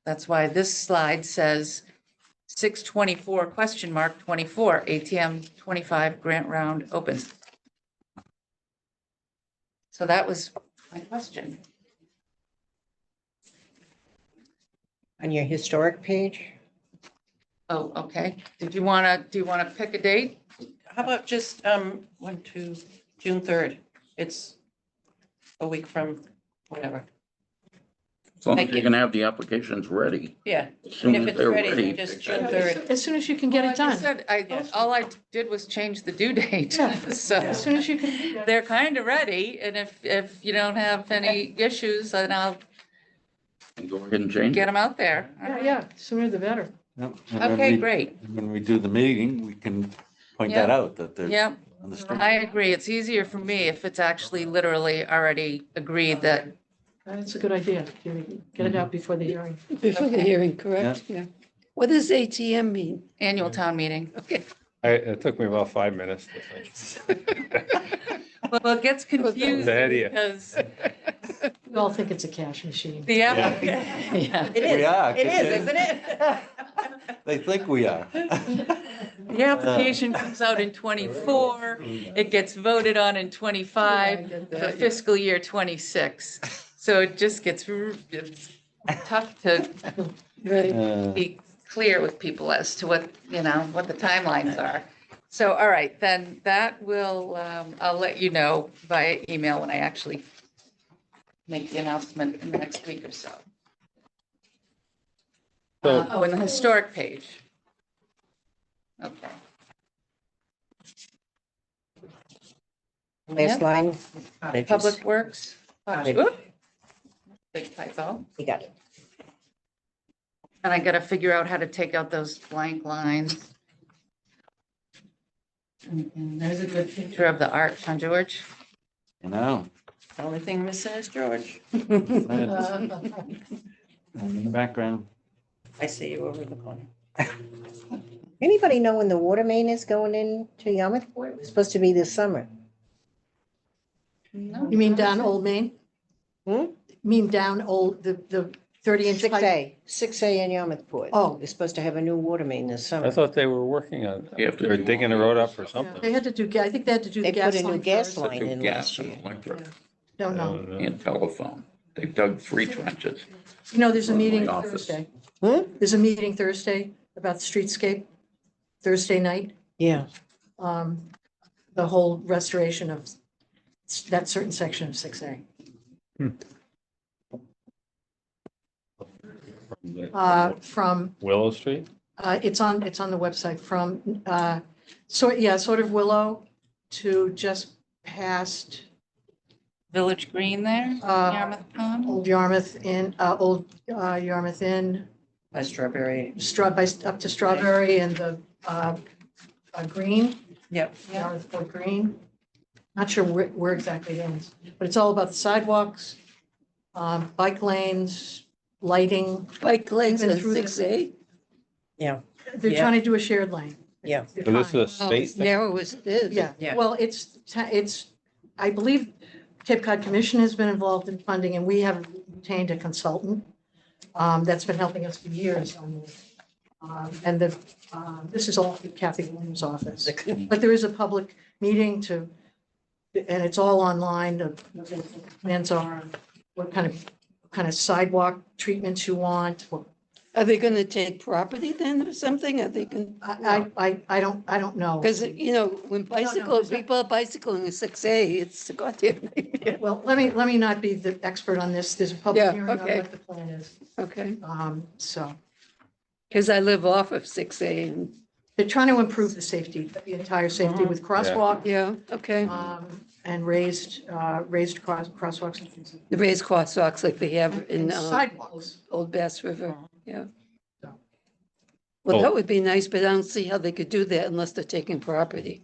that's why this slide says 6/24 question mark 24 ATM 25 grant round opens. So that was my question. on your historic page, Oh, okay. Do you want to pick a date? How about just, June 3rd? It's a week from whatever. As long as Thank you you. can have the applications ready. Yeah. As soon And if as it's they're ready, ready. just pick June that 3rd. date. As soon as you can get it Like I done. said, all I did was change the due date. Yeah. So As soon as you can. they're kind of ready. And if you don't have any issues, then I'll And go ahead and change get it. them out there. Yeah, yeah, sooner the better. Yep. And when Okay, we- great. When we do the meeting, we can point Yeah. that out, that they're Yep, on the street. I agree. It's easier for me if it's actually literally already agreed that, That's a good idea. Get it out before the hearing. before the hearing, correct? Yeah. What does ATM mean? annual town meeting. Okay. It took me about 5 minutes to think. Well, it gets confusing Bad idea. because We all think it's a cash machine. the applicant, yeah. it is, We are, it is, kid. isn't it? They think we are. The application comes out in 24, it gets voted on in 25 Yeah, I get for that, yeah. fiscal year 26. So it just gets, it's tough to Right. be clear with people as to what, what the timelines are. So, all right, then that will, I'll let you know via email when I actually make the announcement in the next week or so. So- Oh, in the historic page. Okay. Last line. cottages. Public Works. Cottage. Oop. Big typo. You got it. And I gotta figure out how to take out those blank lines. And there's a good picture of the arch, huh, George? You know, The only thing missing is George. in the background. I see you over the corner. Anybody know when the water main is going in to Yarmouthport? It's supposed to be this summer. No. You mean down Old Main? Hmm? You mean down the 30-inch pipe? 6A in Yarmouthport. Oh. They're supposed to have a new water main this summer. I thought they were working on, You have to or do digging the all road the up or Yeah, something. They had to do, I think they had to do the They gas put a new line gas first. line in Gas last and year. electric Don't know. and telephone. They've dug 3 trenches. You know, there's a From my meeting office. Thursday. Hmm? There's a meeting Thursday about the streetscape, Thursday night. Yeah, The whole restoration of that certain section of 6A. From, Willow Street? it's on the website from, sort of Willow to just past Village Green there, Yarmouth Pond. Old Yarmouth Inn, By Strawberry. up to Strawberry and the Green, Yep. Yarmouth Green. Not sure where exactly it ends, but it's all about the sidewalks, bike lanes, lighting. Bike lanes Been on through this. 6A, They're Yeah. trying to do a shared lane. yeah. They're So this is trying. a oh, state as thing? narrow as it is. Yeah, Yeah. well, it's, I believe Cape Cod Commission has been involved in funding, and we have retained a consultant that's been helping us for years on this. And this is all through Kathy Williams' office. But there is a public meeting and it's all online, what the plans are, what kind of sidewalk treatments you want, what Are they gonna take property then or something? Are they going, I don't know. because, you know, when people are bicycling in 6A, it's a goddamn nightmare. Well, let me not be the expert on this. There's a public Yeah, hearing on okay. what the plan is. Okay, So because I live off of 6A and, they're trying to improve the safety, the entire safety with crosswalk, yeah, okay. and raised crosswalks and things. The raised crosswalks like they have in And sidewalks. Old Bass River, yeah. So. Well, Oh. that would be nice, but I don't see how they could do that unless they're taking property.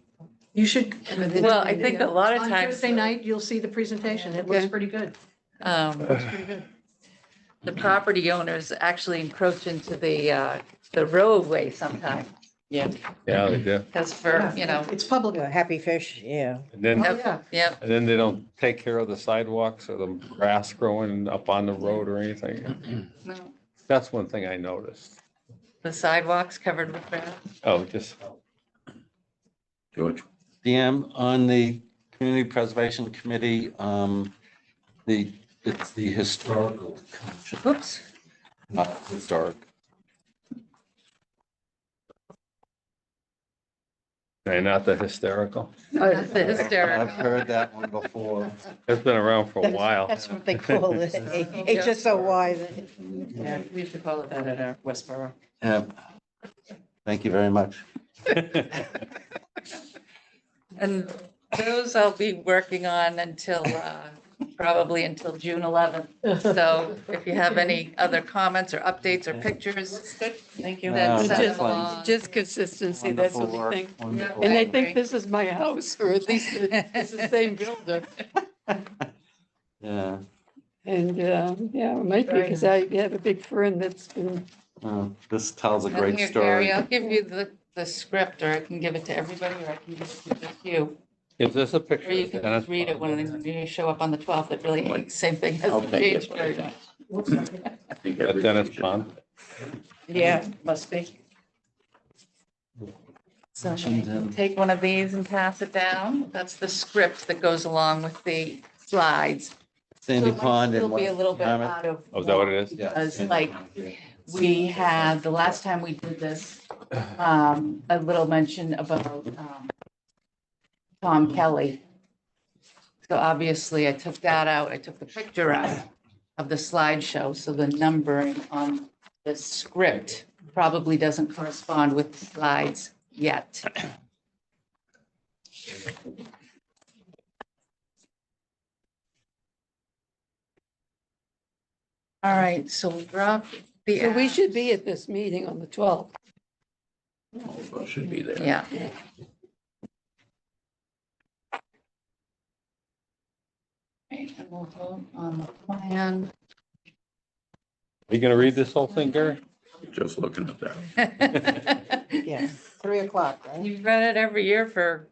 You should. Well, I think a lot of On times. Thursday night, you'll see the presentation. It looks Okay. pretty good. Um, Pretty good. the property owners actually encroach into the roadway sometimes. Yeah. Yeah, they do. Because for, you know, It's public. Happy Fish, yeah. And then, Oh, yeah. yep, and then they don't take care of the sidewalks or the grass growing up on the road or anything. no, That's one thing I noticed. the sidewalks covered with grass. Oh, just, George? DM, on the Community Preservation Committee, it's the historical commission, Oops. not historic. and not the hysterical. The hysterical. I've heard that one before. It's been around for a while. That's what they call it. HSOY. Yeah, we used to call it that at our Westboro. Yeah. Thank you very much. And those I'll be working on until, probably until June 11th. So if you have any other comments or updates or pictures, Good, thank you. Yeah. then send Just- them along. Just consistency, that's what Wonderful we work, think. wonderful And I work. think this is my house, or at least it's the same builder. Yeah, And, yeah, it might be, Very because I have a big friend that's been, this tells a And great here, story. Gary, I'll give you the script, or I can give it to everybody, or I can give it to just you. Is this a Or picture? you can just read it when you show up on the 12th. It really ain't the same thing I'll hasn't take changed it. very much. I think That everybody Dennis should- Pond? Yeah, must be. So take one of these and pass it down. That's the script that goes along with the slides. Sandy So it might Pond and still be a little bit Yarmouth. out of. Oh, is that what it is? Yeah. Because like, we had, the last time we did this, a little mention about, Tom Kelly. So obviously I took that out. I took the picture out of the slideshow, so the numbering on the script probably doesn't correspond with the slides yet. All right, so we'll drop the. so we should be at this meeting on the 12th. Well, should be there. Yeah. Right, and we'll vote on the plan. Are you gonna read this whole thing, Gary? Just looking at that. Yeah, 3 o'clock, right? You've read it every year for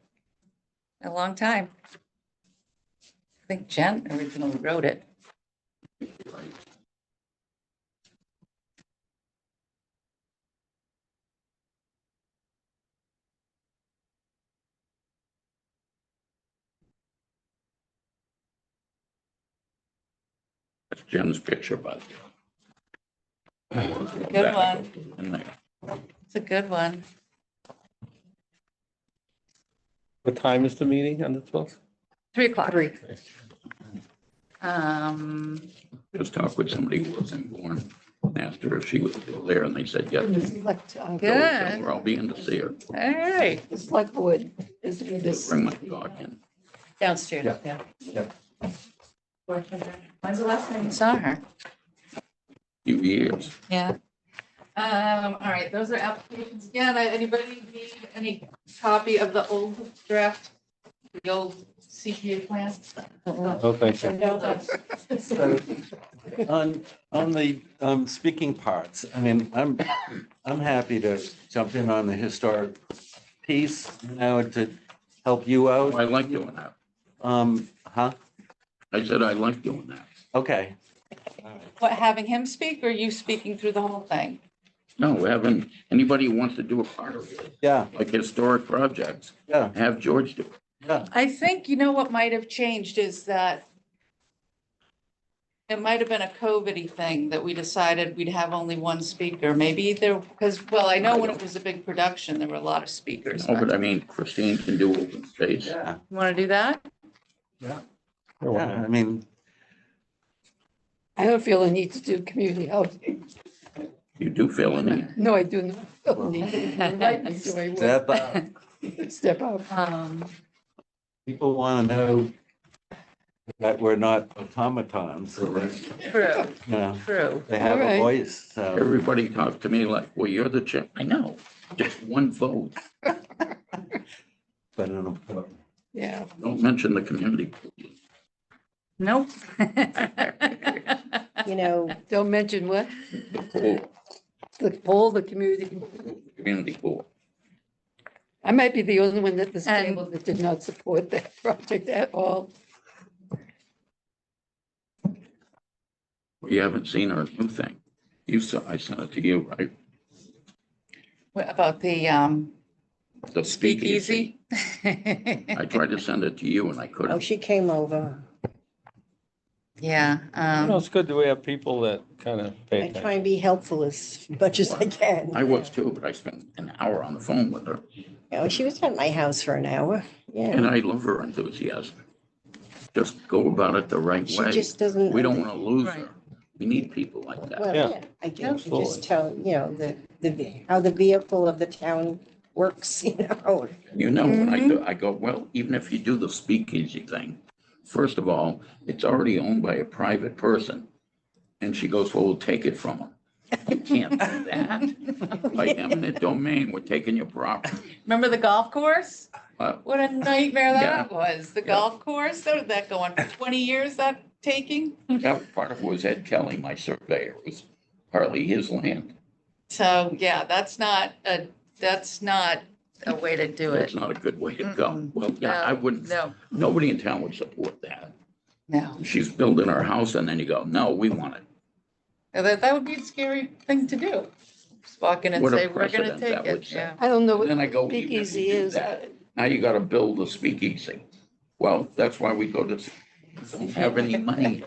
a long time. I think Jen originally wrote it. That's Jen's picture, but. Good one. In there. It's a good one. What time is the meeting on the 12th? 3 o'clock. 3. Just talked with somebody who wasn't born, asked her if she was still there, and they said, yes. Good. I'll be in to see her. All right. The select board is with this. Bring my dog in. Downstairs, yeah. When's the last time you saw her? Few years. Yeah. All right, those are applications. Again, anybody need any copy of the old draft, the old CPA plan? Oh, thank you. On the speaking parts, I mean, I'm happy to jump in on the historic piece, to help you Oh, I out. like doing that. Huh? I said I like doing that. Okay. What, having him speak or you speaking through the whole thing? No, having, anybody who wants to do a part of it, Yeah, like historic projects, yeah, have George do it. yeah. I think, you know, what might have changed is that it might have been a COVID-y thing that we decided we'd have only one speaker. Maybe there, because, well, I know when it was a big production, there were a lot of speakers. Oh, but I mean, Christine can do open space. Yeah, Want to do that? You're yeah, welcome. I mean, I don't feel a need to do community housing. You do feel a need. No, I do not feel a need. If you invite me to, I will. step up. Step up. People want to know that we're not automatons, so that, True, you know, true. they have All a right. voice, so. Everybody talks to me like, well, you're the chair. I know, just one vote. But in a- Yeah. Don't mention the community. Nope. You know, Don't mention what? The pool, The poll, the community. community pool. I might be the only one at this And- table that did not support that project at all. You haven't seen our new thing. You saw, I sent it to you, right? What about the The speakeasy. speakeasy? I tried to send it to you and I oh, couldn't. she came over. Yeah, You know, it's good that we have people that kind of pay I try attention. and be helpful as much as I can. I was too, but I spent an hour on the phone with her You know, she was at my house for an hour. and Yeah. I love her enthusiasm. Just go about it the right She way. just doesn't. We don't want to lose Right. her. We need people like that. Well, Yeah, yeah, I do. I absolutely. just tell, you know, how the vehicle of the town works, you know. You know, when I go, well, even if you do the speakeasy thing, first of all, it's already owned by a private person. And she goes, well, we'll take it from him. You can't do that. By eminent domain, we're taking your property. remember the golf course? Uh, What a nightmare that Yeah. was. The Yeah. golf course, so did that go on for 20 years, that taking? That part of it was Ed Kelly, my surveyor, it was partly his land. So, yeah, that's not a way to do It's it. not a good way to go. Mm-mm. Well, yeah, I wouldn't, No, nobody in town would support that. no. She's building her house and then you go, no, we want it. That would be a scary thing to do. Just walk in and What a say, we're gonna precedent take that would it, set. yeah. I don't know what Then I go, even if you speakeasy do is. that, now you gotta build a speakeasy. Well, that's why we go to, don't have any money.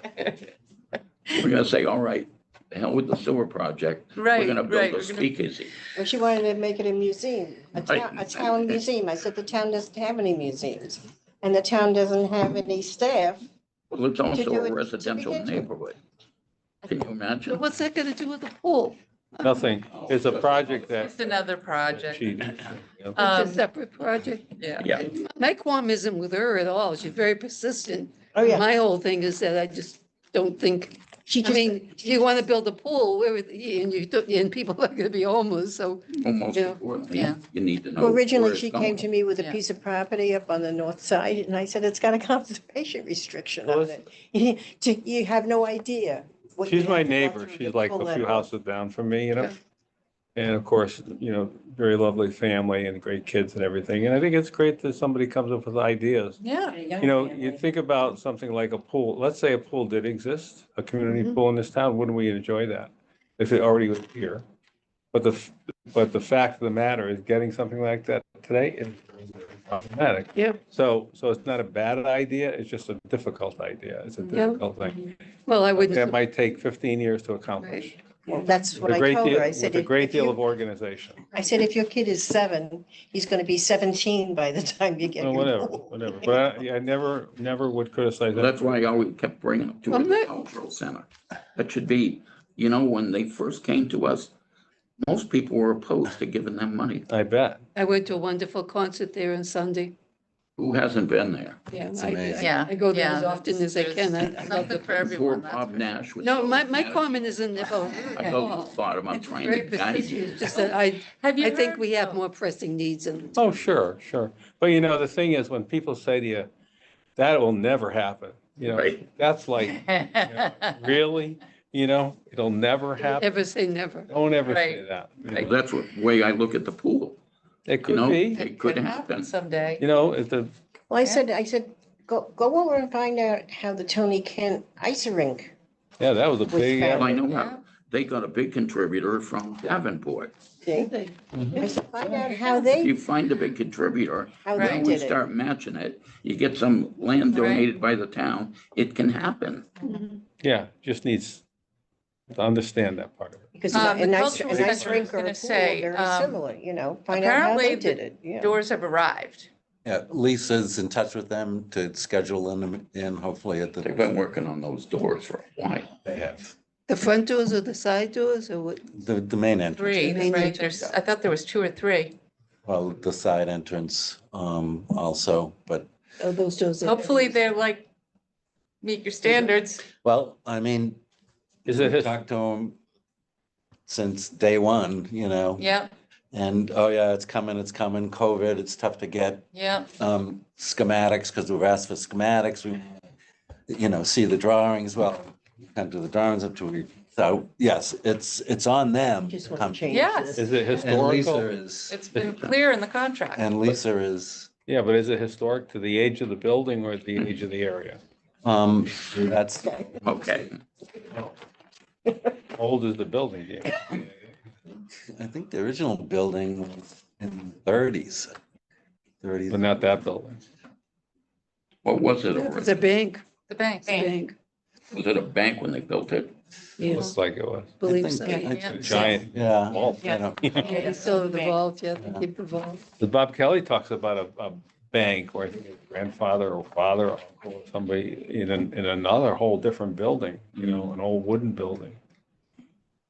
We're gonna say, all right, the hell with the sewer project. We're Right, gonna right, build a we're gonna- speakeasy. Well, she wanted to make it a museum, a Right. town museum. I said, the town doesn't have any museums. And the town doesn't have any staff. Well, it's do also it a to residential begin to. neighborhood. Can you But imagine? what's that gonna do with the pool? Nothing. It's a project that Just another project. she, you know, It's Um, a separate project. Yeah. Yeah, My qualm isn't with her at all. She's very persistent. Oh, yeah. My whole thing is that I just don't think, She I just, mean, if you want to build a pool, where, and you, and people are gonna be homeless, so, almost, Yeah. importantly, Yeah. you need to know. well, where originally it's she going. came to me with a Yeah. piece of property up on the north side and I said, it's got a conservation restriction on it. You have no idea. what you she's my have to go neighbor. through to She's like pull a that few off. houses down from me, you know? Yeah. And of course, you know, very lovely family and great kids and everything. And I think it's great that somebody comes up with ideas. Yeah, You know, you think about something like a pool, let's say a pool did exist, a community Mhm. pool in this town, wouldn't we enjoy that? If it already was here. But the fact of the matter is getting something like that today is problematic. yeah. So it's not a bad idea, it's just a difficult idea. It's a Yeah. difficult thing. Well, I That wouldn't, might take 15 years to accomplish. Well, that's what With a I great told deal, her. I said, with a if great deal you- of organization. I said, if your kid is 7, he's going to be 17 by the time you get Well, your whatever, pool. whatever. But I never would criticize Well, that. that's why I always kept bringing them to Well, the that- cultural center. That should be, you know, when they first came to us, most people were opposed to giving them money. I bet. I went to a wonderful concert there on Sunday. Who hasn't been there? Yeah, It's I, amazing. yeah. I go there as yeah, often as I can. I there's love the. Something for Poor everyone. that's Bob for Nash was. No, so my mad. comment isn't about her I at go, all. thought him, I'm It's trying very to guide persistent. you. It's just that I Have you think heard- we have oh. more pressing needs and. Oh, sure, sure. But you know, the thing is, when people say to you, that will never happen, you know, Right. that's like, really? You know, it'll never happen. Ever say never. Don't ever say Right. that. You Well, know, that's what, way I look at the pool. It You could know, be, it could happen. Someday. you know, if the, Well, I said, go over and find out how the Tony Kent ice rink. yeah, that was a Was big, found. Well, I know Yeah. how, they got a big contributor from Davenport. See? They- I said, find out how If they, you find a big contributor, how now they we did it. start matching it, you get some land Right. donated by the town, it can happen. Mhm. Yeah, just needs to understand that part of it. Because The a nice, cultural a nice center is rink or a gonna pool say, are very similar, find out how apparently they did the it, yeah. doors have arrived. Yeah, Lisa's in touch with them to schedule them in hopefully at They've been the, working on those doors for a while. they have, The front doors or the side doors or what? the main entrance. Three, Main right? entrance. There's, I thought there was 2 or 3. Well, the side entrance, also, but, Oh, those doors. are- Hopefully they're like, meet your standards. well, I mean, Is it we've his, talked to them since day one, Yeah, and, oh yeah, it's coming, COVID, it's tough to get, yeah. schematics, because we've asked for schematics, we, see the drawings, well, we can't do the drawings up to we, so, yes, it's on them. Just to want come- to change Yes. this. is it And Lisa historical? is, It's been clear in the contract. and Lisa is, Yeah, but is it historic to the age of the building or the age of the area? that's, Okay, How old is the building, Jamie? I think the original building was in the 30s. But 30s. not that building. what was it? It's a bank, The bank. it's a bank. Was it a bank when they built it? Yes, Looks like it was. believe I so. think- I Yeah. think- Giant Yeah. vault. Yeah. Yeah, you still have the vault, yeah, they keep the vault. The Bob Kelly talks about a bank where I think his grandfather or father or uncle or somebody in another whole different building, an old wooden building.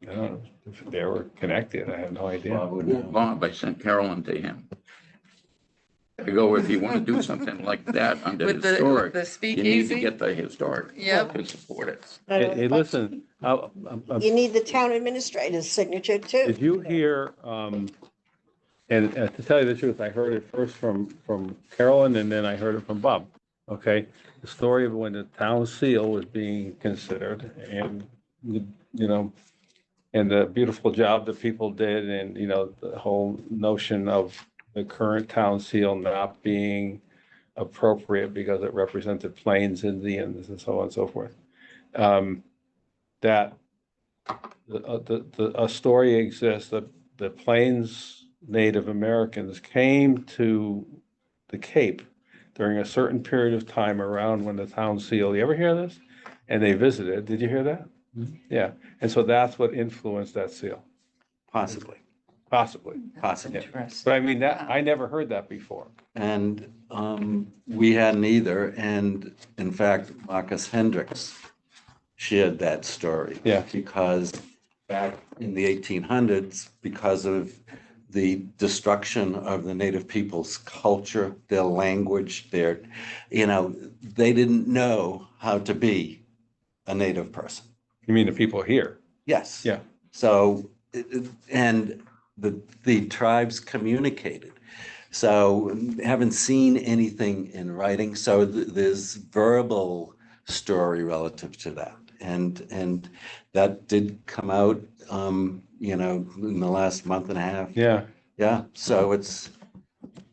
I don't know if they were connected. I have no idea. Bob would know. Bob, I sent Carolyn to him. There you go, if you want to do something like that under With the historic, the you need to speakeasy. get the historic Yep. to support it. Hey, listen, You need the town administrator's signature too. did you hear, and to tell you the truth, I heard it first from Carolyn and then I heard it from Bob. Okay, the story of when the town seal was being considered and, and the beautiful job that people did and, the whole notion of the current town seal not being appropriate because it represented Plains Indians and so on and so forth. That a story exists that the Plains Native Americans came to the Cape during a certain period of time around when the town seal, you ever hear this? And they visited, did you hear that? Yeah, and so that's what influenced that seal, Possibly, possibly. possibly. Interesting. But I mean, that, I never heard that before. And we hadn't either. And in fact, Marcus Hendricks shared that story. Yeah. Because back in the 1800s, because of the destruction of the native people's culture, their language, they didn't know how to be a native person. You mean the people here? Yes. Yeah. So, and the tribes communicated. So haven't seen anything in writing. So there's verbal story relative to that. And that did come out, in the last month and a half. Yeah. Yeah. So it's,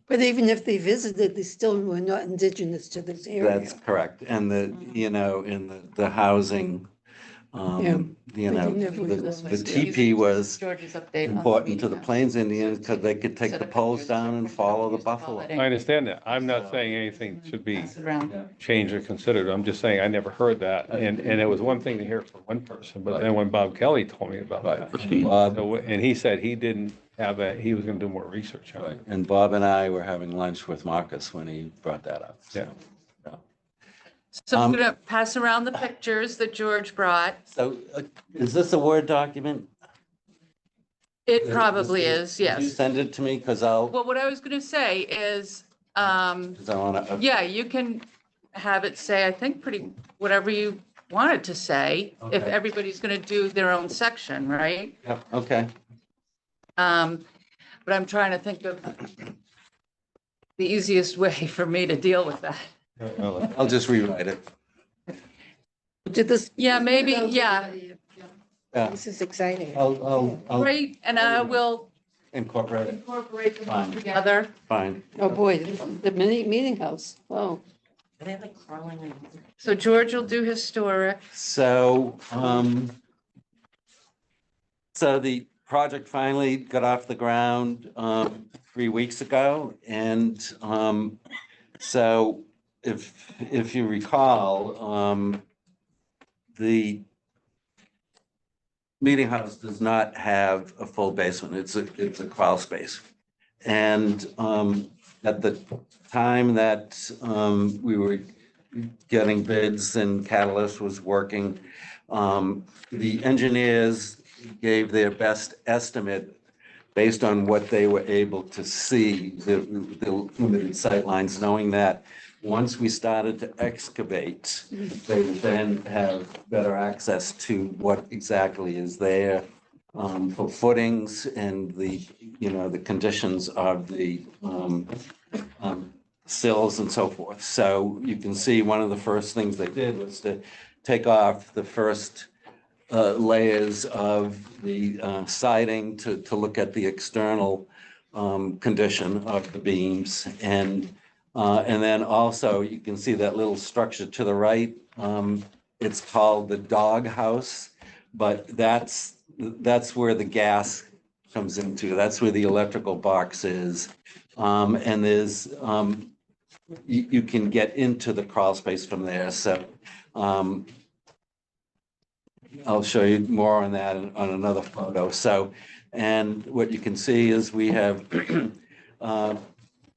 But even if they visited, they still were not indigenous to this area. that's correct. And in the housing, They never the was the teepee was George's update. on important to the meeting Plains house. Indians because they could take Set the up poles pictures, down and print it follow out, the just call buffalo. it I in. understand that. I'm not saying anything should be Pass it around. changed or considered. I'm just saying I never heard that. And it was one thing to hear from one person, but then when Bob Kelly told me about that. Bob, And he said he didn't have he was gonna do more research on it. and Bob and I were having lunch with Marcus when he brought that up. Yeah. So I'm Um, gonna pass around the pictures that George brought. So is this a Word document? It probably is, Could you yes. send it to me? Because I'll, Well, what I was gonna say is, because I want to. yeah, you can have it say, I think, pretty, whatever you want it to say, if Okay. everybody's gonna do their own section, right? Okay. But I'm trying to think of the easiest way for me to deal with that. I'll just rewrite it. Did this? Yeah, maybe, yeah, Yeah. This is exciting. I'll great, and I will incorporate it. incorporate them all Fine. together. Fine. Oh, boy, this is the meeting house. Oh, Are they like crawling in? So George will do historic. So, so the project finally got off the ground 3 weeks ago. And so if you recall, the meeting house does not have a full basement. It's a crawl space. And at the time that we were getting bids and Catalyst was working, the engineers gave their best estimate based on what they were able to see, the limited sightlines, knowing that once we started to excavate, they would then have better access to what exactly is there for footings and the, the conditions of the sills and so forth. So you can see one of the first things they did was to take off the first layers of the siding to look at the external condition of the beams. And then also you can see that little structure to the right. It's called the dog house, but that's where the gas comes into. That's where the electrical box is. And there's, you can get into the crawl space from there. So I'll show you more on that on another photo. So, and what you can see is we have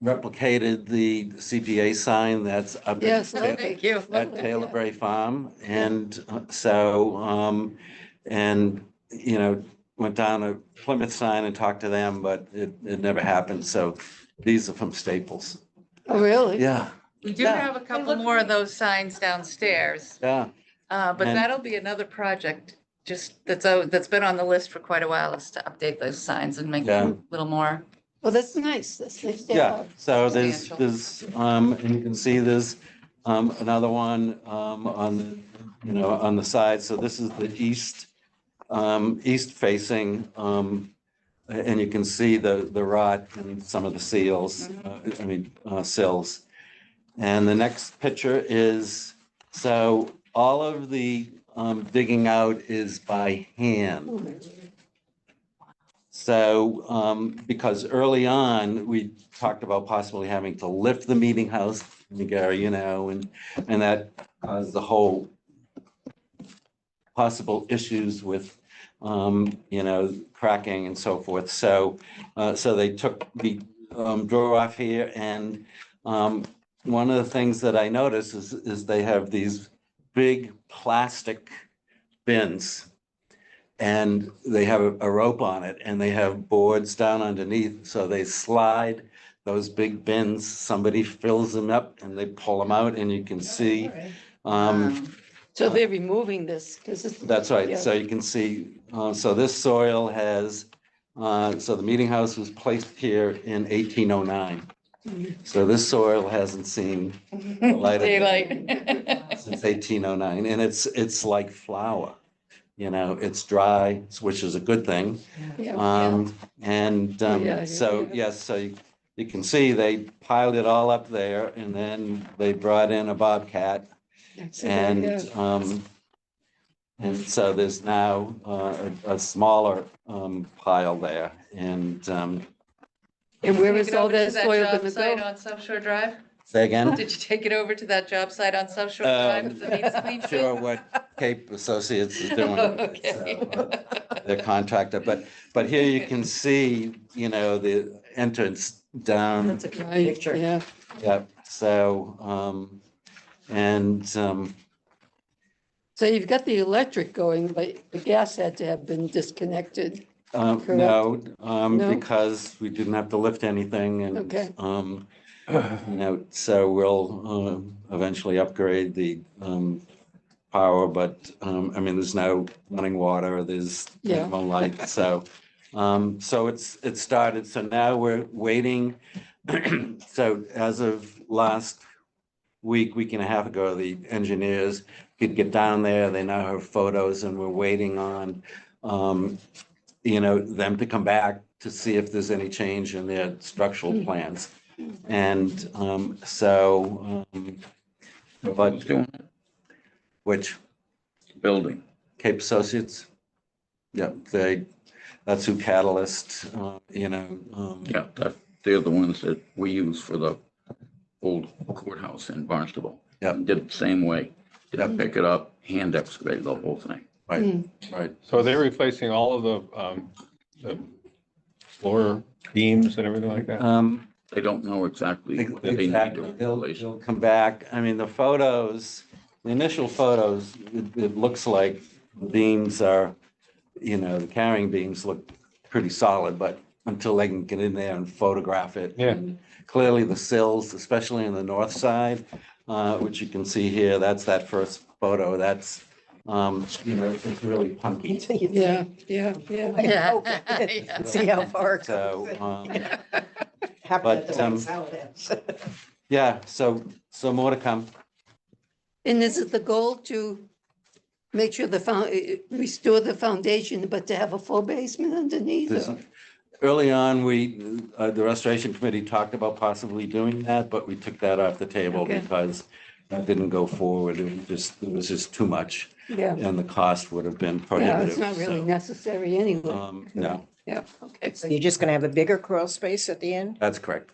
replicated the CPA sign that's up Yes, at Thank you. Taylor Bray Farm. And so, and, went down to Plymouth sign and talked to them, but it never happened. So these are from Staples. Oh, really? Yeah, We do Yeah. have a couple more of those signs downstairs, yeah. but And- that'll be another project just that's been on the list for quite a while, is to update those signs and make them a little more. Well, that's nice. That's nice to Yeah, have. so Substantial. there's, and you can see there's, another one, on, on the side. So this is the east facing, and you can see the rot and some of the seals, sills. And the next picture is, so all of the, digging out is by hand. So, because early on, we talked about possibly having to lift the meeting house, Gary, and that caused the whole possible issues with, cracking and so forth. So, so they took the drawer off here, and one of the things that I noticed is they have these big plastic bins. And they have a rope on it, and they have boards down underneath, so they slide those big bins. Somebody fills them up and they pull them out, and you can see. So they're removing this because it's. That's right. Yeah. So you can see, so this soil has, so the meeting house was placed here in 1809. So this soil hasn't seen the light of day Daylight. since 1809, and it's like flour. It's dry, which is a good thing. Yeah. And so, yes, so you can see they piled it all up there, and then they brought in a bobcat. And so there's now a smaller pile there. And where is Take it all over to that soil job gonna site go? On South Shore Drive? say again? Did you take it over to that job site on South Shore Drive? that needs clean Sure, shape? what Cape Associates is doing. Okay. So, their contractor, but here you can see, the entrance down. That's a good Right, picture. yeah. Yep, so, So you've got the electric going, but the gas had to have been disconnected. no, No? because we didn't have to lift anything and, Okay. so we'll, eventually upgrade the, power, but, there's no running water, there's Yeah. no light, so, so it started, so now we're waiting. So as of last week and a half ago, the engineers could get down there, they now have photos, and we're waiting on, them to come back to see if there's any change in their structural plans. And, but, Who's doing it? which, Building. Cape Associates? Yeah, that's who Catalyst, Yeah, they're the ones that we use for the old courthouse in Barnstable. Yep. Did it the same way. Didn't pick it up, hand excavate the whole thing. Right, right. So they're replacing all of the floor beams and everything like that? They don't know exactly what they need to Exactly. They'll replace. come back. I mean, the photos, the initial photos, it looks like the beams are, the carrying beams look pretty solid, but until they can get in there and photograph it. Yeah. Clearly the sills, especially on the north side, which you can see here, that's that first photo. That's, it's really punky. Yeah, yeah, yeah. Yeah. See how far it So, goes. Happy that but, that's how it is. yeah, so more to come. And is it the goal to make sure restore the foundation, but to have a full basement underneath? This- or- Early on, the restoration committee talked about possibly doing that, but we took that off the table Okay. because that didn't go forward. It was just too much Yeah, and the cost would have been yeah, prohibitive. it's not really So, necessary anyway. No, Yeah, okay. So you're just gonna have a bigger crawl space at the end? that's correct.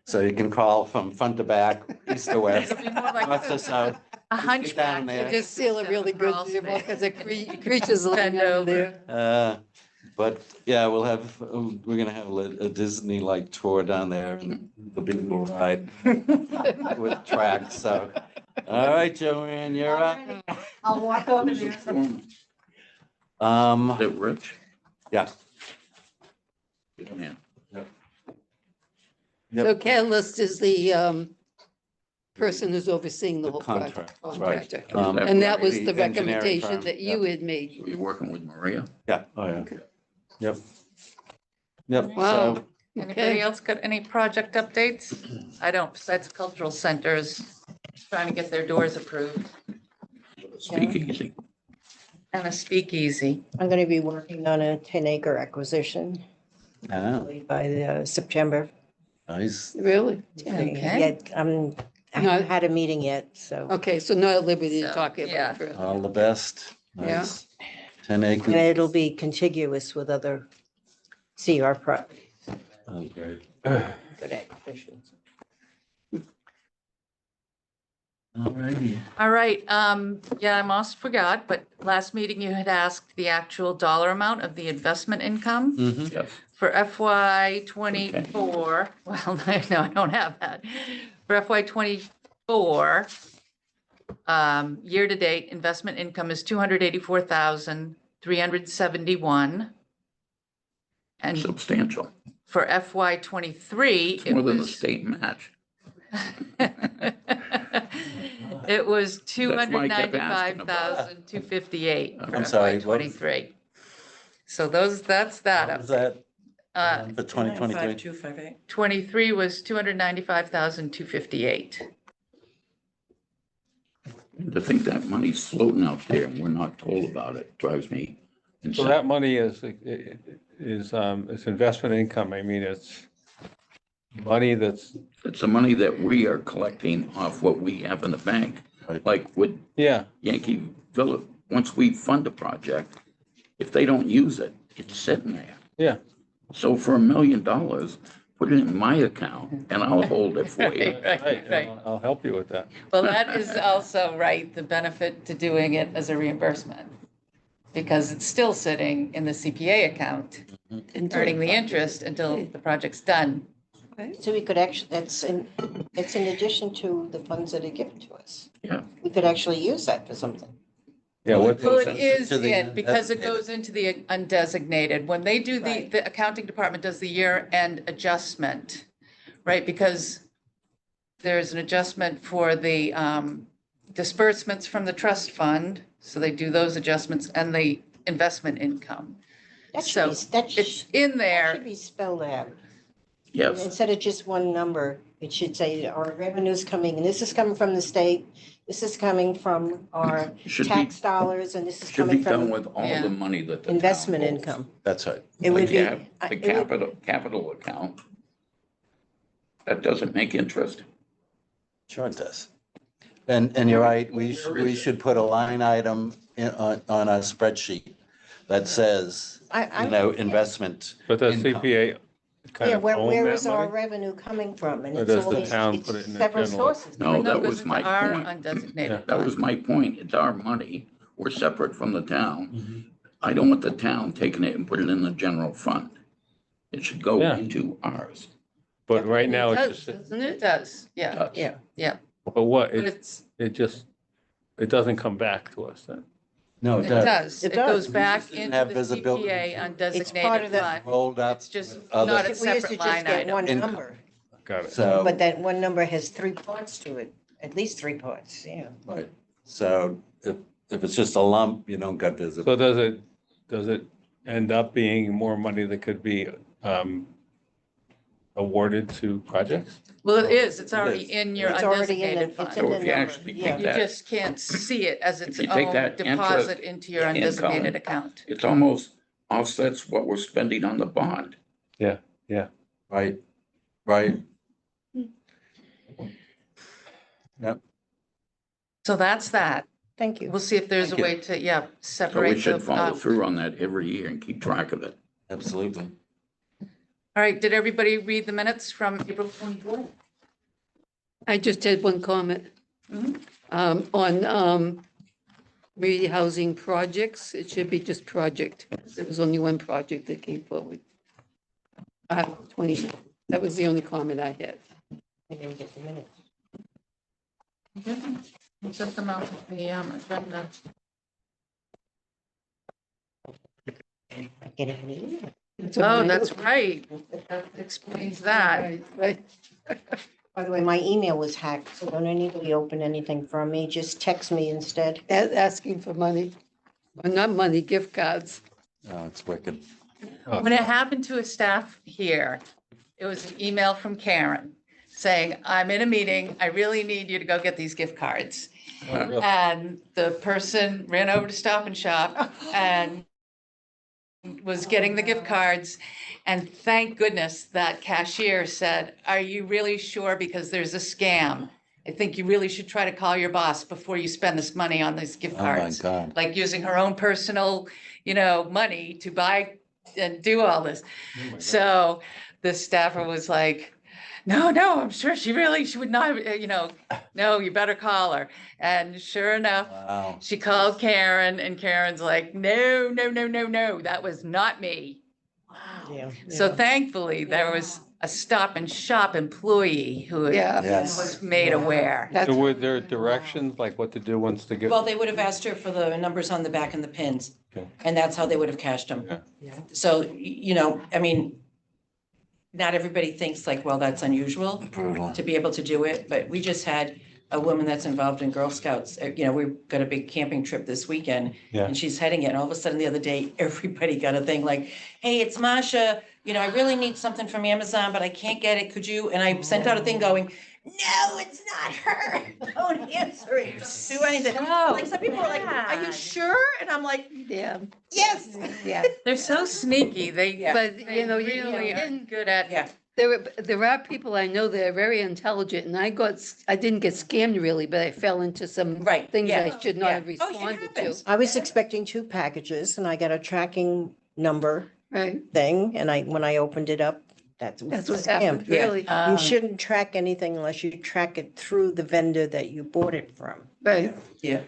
So you can crawl from front to back, east to west, It'll be more like north to south. a down hunchback. there. Just seal it really good, Crawl because the space. creatures living Bend under over. there. But yeah, we're gonna have a Disney-like tour down there and the big bull ride with tracks, so. All right, Joanne, you're up. I'll walk over Who's the there. foreman? Is Um, it Rich? yeah, Yeah. So Catalyst is the person who's overseeing the The whole project. contract, right. Contractor. And that was the the engineering recommendation firm, that you had made. So you're working with Maria? yeah, oh, yeah. Yep. Yep, Wow. so, Anybody Okay. else got any project updates? I don't, besides cultural centers, trying to get their doors approved Speakeasy. and a speakeasy. I'm gonna be working on a 10-acre acquisition by September. nice. Really? Okay. Yet, I No. haven't had a meeting yet, so. Okay, so not at liberty to So, talk about yeah. it further. All the best. Yeah. Nice. 10 And acres. it'll be contiguous with other CR properties. Oh, great. Good acquisitions. All righty. All right, yeah, I almost forgot, but last meeting you had asked the actual dollar amount of the investment income Mhm. Yes. for FY '24. Well, no, I don't have that. For FY '24, year-to-date investment income is 284,371. And Substantial. for FY '23, It's more than the state match. it was That's why I kept asking about 295,258 for I'm sorry, FY what? '23. So that's that. What was that for 2023? 258. '23 was 295,258. To think that money's floating out there and we're not told about it drives me So insane. that money is it's investment income. I mean, it's money that's, It's the money that we are collecting off what we have in the bank. Right. Like with yeah, Yankee Villa, once we fund a project, if they don't use it, it's sitting there. yeah. So for $1 million, put it in my account and I'll hold it for you. Right. I'll help you with that. Well, that is also, right, the benefit to doing it as a reimbursement. Because it's still sitting in the CPA account, earning the interest until the project's done. So we could actually, it's in addition to the funds that are given to us. Yeah. We could actually use that for something. Yeah, what, Well, it Goes is into the in, because it undesignated. goes into the undesignated. When they do Right. the accounting department does the year-end adjustment, right? Because there's an adjustment for the disbursements from the trust fund. So they do those adjustments and the investment income. That So, should be, It's in that there. should be spelled out. Yes, Instead of just one number, it should say our revenue's coming, and this is coming from the state, this is coming from our should be, tax dollars, and this is should be coming done from with all Yeah. the money that the town investment holds. income. That's right. It would Like be. you have the it would- capital account. That doesn't make interest. Sure it does. And you're right, we should put a line item on a spreadsheet that says, I- investment. but the income. CPA kind Yeah, of where, own where that is our money? revenue coming from? And Or it's does all the these, town it's put it in the several general? sources. No, that goes was into my our point. undesignated That was fund. my point. It's our money. We're separate from the town. I don't want the town taking it and put it in the general fund. It should go Yeah. into ours. But right now, It it's does, just, doesn't It it? does, yeah, Does. Yeah. yeah. but what, But it just, it doesn't come back to us then. No, it does. It It goes does. back We just didn't into have the visibility CPA to it. It's part undesignated of the- fund. Rolled up. It's just with other- not a We used to separate just line get item. one Income. number, Got it. So. but that one number has 3 parts to it, at least 3 parts, yeah. Right, so if it's just a lump, you don't got So visibility. does it end up being more money that could be awarded to projects? Well, it is, it's It already is. in your It's already in undesignated the, it's fund. in So the if you number, actually yeah. take You that- just can't see it as its If you take own that deposit into your interest undesignated income- account. It's almost offsets what we're spending on the bond. Right, right. So that's that. Thank you. We'll see if there's a Thank you. way to, yeah, So we separate should the, follow through on that every year and keep track of it. Absolutely. All right, did everybody read the minutes from April 24th? I just had one comment. Mhm. On community housing projects, it should be just project. There was only one project that came forward. 20, that was the only comment I had. I didn't get the minutes. Set them out with the agenda. I get an email. Oh, that's right. That explains that. Right, right. By the way, my email was hacked, so don't anybody open anything from me, just text me instead. Asking for money, or not money, gift cards. Oh, it's wicked. When it happened to a staff here, it was an email from Karen saying, I'm in a meeting. I really need you to go get these gift cards. And the person ran over to Stop and Shop and was getting the gift cards. And thank goodness that cashier said, are you really sure? Because there's a scam. I think you really should try to call your boss before you spend this money on these gift Oh, my cards. God. Like using her own personal, money to buy and do all this. So the staffer was like, no, I'm sure she would not, no, you better call her. And sure enough, Wow. she called Karen and Karen's like, no, that was not me. Yeah. So thankfully, there was a Stop and Shop employee who Yeah. Yes. was made aware. That's- So were there directions, like what to do once to get? Well, they would have asked her for the numbers on the back and the pins, Okay. and that's how they would have cashed them. Yeah. So, not everybody thinks like, well, that's unusual Brutal. to be able to do it, but we just had a woman that's involved in Girl Scouts. We've got a big camping trip this weekend, Yeah. and she's heading it, and all of a sudden the other day, everybody got a thing like, hey, it's Masha, I really need something from Amazon, but I can't get it, could you? And I sent out a thing going, no, it's not her, don't answer it, do anything. Like, some people are like, are you sure? And I'm like, Yeah, yes. yeah. They're so sneaky. But, They really are good at. Yeah. There are people I know that are very intelligent, and I didn't get scammed really, but I fell into some Right, things yeah, I should not yeah. have Oh, it responded to. happens. I was expecting 2 packages and I got a tracking number Right, thing, and when I opened it up, that's that's a what happened, scam. really. You shouldn't track anything unless you track it through the vendor that you bought it from. Right. Yeah.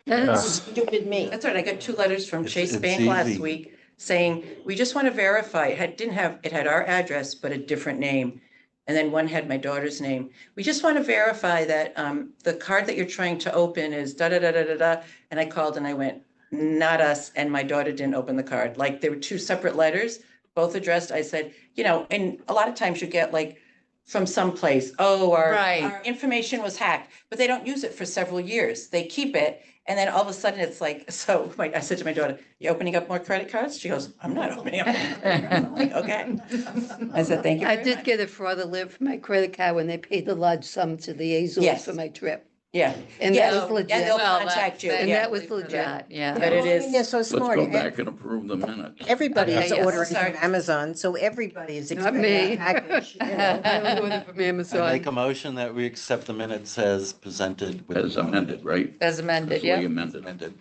That's, Stupid me. That's right. I got 2 letters from Chase it's Bank last easy. week saying, we just want to verify, it had our address, but a different name. And then one had my daughter's name. We just want to verify that the card that you're trying to open is da da da da da da. And I called and I went, not us. And my daughter didn't open the card. Like, there were 2 separate letters, both addressed. I said, and a lot of times you get like from someplace, Right. our information was hacked, but they don't use it for several years. They keep it. And then all of a sudden it's like, I said to my daughter, you opening up more credit cards? She goes, I'm not opening up. I'm like, okay. I said, thank you I very did much. get a fraud alert for my credit card when they paid the large sum to the Azores Yes. for my trip. Yeah. And Yeah, that was and they'll legit. contact you. And yeah. that was legit. Yeah. But it is. They're so Let's smart. go back and approve the minutes. Everybody is Okay, yes, ordering sorry. from Amazon, so everybody is Not expecting me. a package. I don't order from I make a Amazon. motion that we accept the minutes as presented. with- As amended, right? As amended, As we yeah. amended. Amended.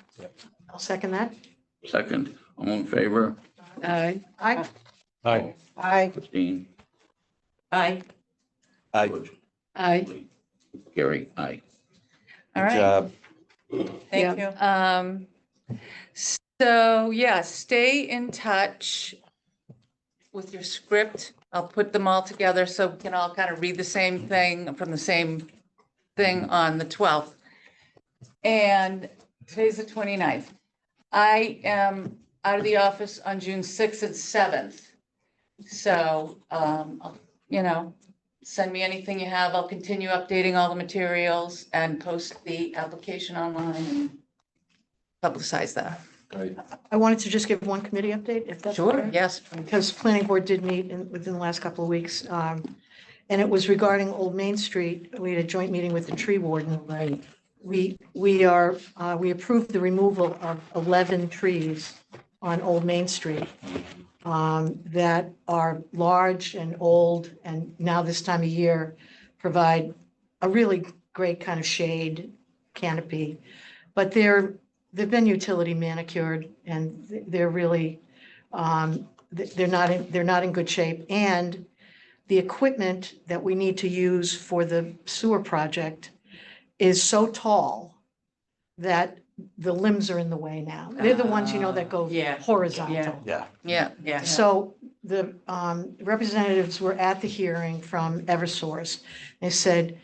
I'll second that. Second, all in favor? Aye. I, Hi. Aye. Christine? Aye. I, George? I, Gary, aye. All good right. job. Thank you. So yeah, stay in touch with your script. I'll put them all together so we can all kind of read the same thing from the same thing on the 12th. And today's the 29th. I am out of the office on June 6th and 7th. So, send me anything you have. I'll continue updating all the materials and post the application online and publicize that. I wanted to just give one committee update, if that's okay. Yes. Because planning board did meet within the last couple of weeks. And it was regarding Old Main Street. We had a joint meeting with the tree warden. Right. We approved the removal of 11 trees on Old Main Street that are large and old, and now this time of year provide a really great kind of shade canopy. But they've been utility manicured, and they're really, they're not in good shape. And the equipment that we need to use for the sewer project is so tall that the limbs are in the way now. They're the ones, that go Yeah. horizontal. Yeah. Yeah. Yeah. So the representatives were at the hearing from Eversource. They said,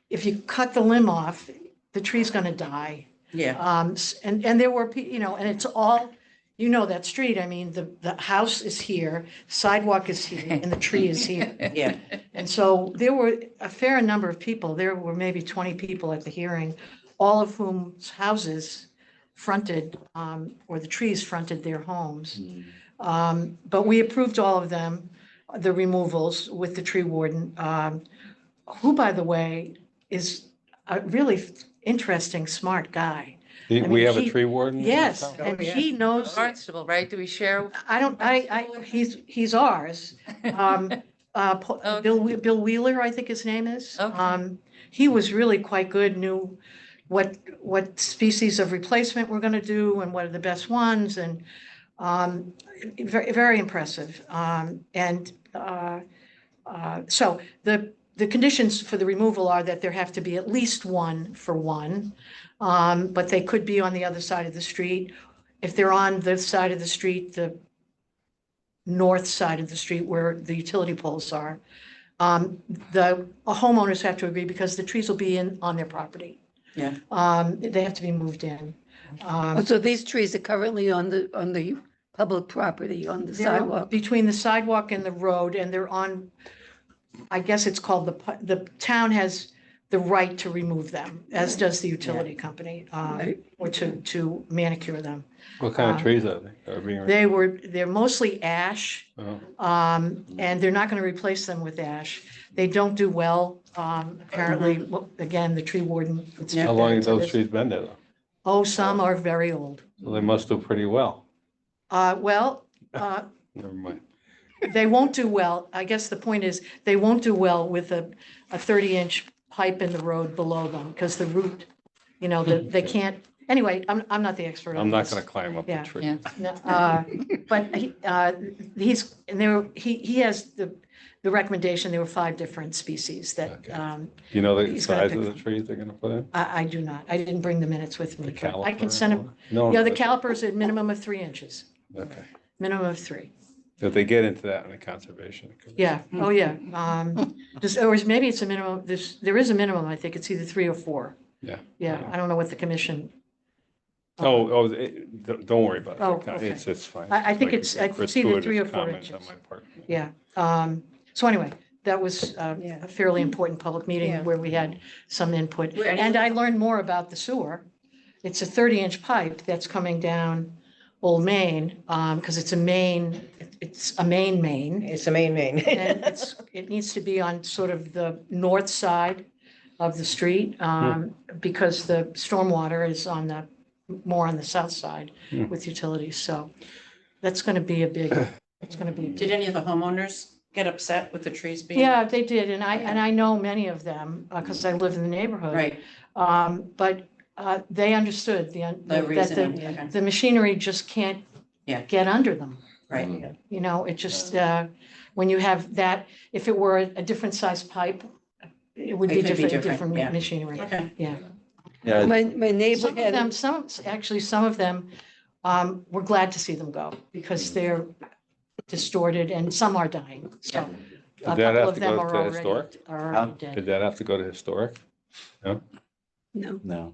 if you cut the limb off, the tree's going to die. Yeah. And there were, and it's all, that street. I mean, the house is here, sidewalk is here, and the tree is here. Yeah. And so there were a fair number of people. There were maybe 20 people at the hearing, all of whom's houses fronted, or the trees fronted their homes. But we approved all of them, the removals with the tree warden, who, by the way, is a really interesting, smart guy. We mean, have a he- tree warden? in Yes, town? and he knows, Barnstable, right? Do we share? he's ours. Okay. Bill Wheeler, I think his name is. Okay. He was really quite good, knew what species of replacement we're gonna do and what are the best ones, and very, very impressive. So the conditions for the removal are that there have to be at least one for one, but they could be on the other side of the street. If they're on the side of the street, the north side of the street where the utility poles are, the homeowners have to agree because the trees will be on their property. Yeah. They have to be moved in. so these trees are currently on the public property, on the They're sidewalk. between the sidewalk and the road, and they're on, I guess it's called the town has the right to remove them, as does the utility company, Right. or to manicure them. What kind of Um, trees are they? Are being They're mostly ash, Oh, and they're not going to replace them with ash. They don't do well, apparently. Well, again, the tree warden. How long have those trees been there though? Oh, some are very old. So they must do pretty well. Well, Never mind. they won't do well. I guess the point is, they won't do well with a 30-inch pipe in the road below them, because the root, they can't, anyway, I'm not the expert on I'm not this. gonna climb up the Yeah. tree. Yeah. No, but he has the recommendation, there were 5 different species that, Okay. You know the He's gonna size pick of the from- trees they're gonna put in? I do not, I didn't bring the minutes with me. The but I caliper? can send them, No. yeah, the no, calipers at minimum of 3 inches, Okay. minimum of 3. If they get into that in the conservation. Commission. Yeah, oh, yeah. Or maybe it's a minimum, there is a minimum, I think it's either 3 or 4. Yeah. Yeah, I don't know what the commission. Don't worry about it. Oh, okay. It's fine. I think Like it's- a it's either 3 or 4 gratuitous comment on inches. my part. Yeah. So anyway, that was Yeah. a fairly important public meeting Yeah. where we had some input. Were any- And I learned more about the sewer. It's a 30-inch pipe that's coming down Old Main, because it's a main. It's a main. And it needs to be on sort of the north side of the street, because the stormwater is more on the south side with utilities. So that's going to be it's going to be. Did any of the homeowners get upset with the trees being? Yeah, they did. And I know many of them because I live in the neighborhood. Right, But they understood the that reason, okay. the machinery just can't Yeah. get under them. Right. You know, it just, when you have that, if it were a different size pipe, it would be It could be different, different, yeah. different machinery. Okay. Yeah. Yeah, My neighbor Some of had, them, some of them, we're glad to see them go because they're distorted and some are dying. So a Did that couple have of to them go are to already, historic? are already Did dead. that have to go to historic? no, no.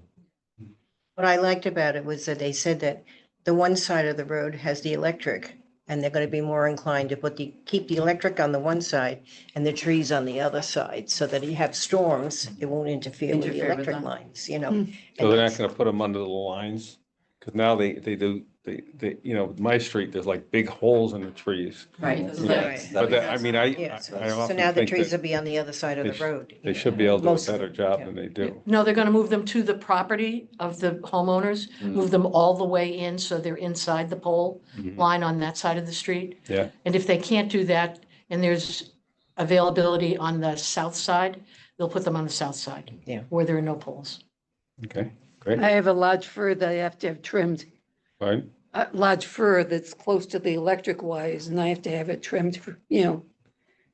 What I liked about it was that they said that the one side of the road has the electric, and they're gonna be more inclined to keep the electric on the one side and the trees on the other side, so that you have storms, it won't interfere with the Interfere with electric them. lines, you know? Hmm. And So they're not that's- gonna put them under the lines? Because now they do, you know, my street, there's like big holes in the trees. Right. Right. But that, I mean, I Yeah, so often now the think trees that will be on the other side of they the sh- road. they should be able to do a Most of better them, job yeah. than they do. No, they're gonna move them to the property of the homeowners, move them all the way in, so they're inside the pole Mhm. line on that side of the street. Yeah. And if they can't do that, and there's availability on the south side, they'll put them on the south side. Yeah. Where there are no poles. Okay, great. I have a large fir that I have to have trimmed, Fine. a large fir that's close to the electric wires, and I have to have it trimmed, you know,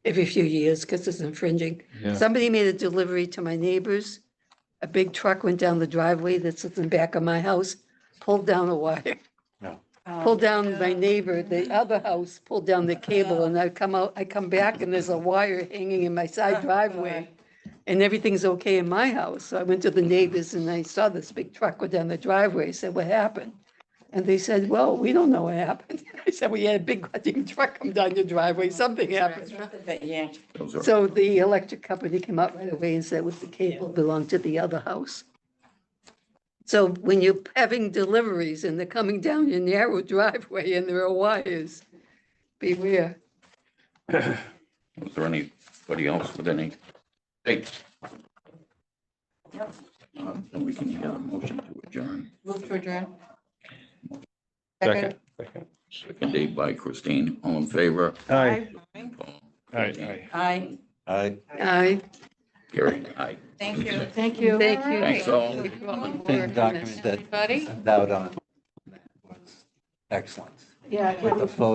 every few years because it's infringing. Yeah. Somebody made a delivery to my neighbors. A big truck went down the driveway that's at the back of my house, pulled down a wire. Pulled down my neighbor, the other house, pulled down the cable, and I come back and there's a wire hanging in my side driveway. And everything's okay in my house. So I went to the neighbors and I saw this big truck go down the driveway. I said, what happened? And they said, well, we don't know what happened. I said, we had a big goddamn truck come down your driveway, something happened. That yanked. Those are- So the electric company came out right away and said, it was the cable belonged to the other house. So when you're having deliveries and they're coming down your narrow driveway and there are wires, beware. Was there anybody else with any dates? Then we can get a motion to adjourn. Move to adjourn. Second. Seconded by Christine. All in favor? Aye. Paul? Aye. Aye. I, Aye. Gary? Aye. Thank you. Thank you. Thank you. Thanks all. Thank you all for the working on document this. that Everybody? sent out on was excellent. Yeah. With the photo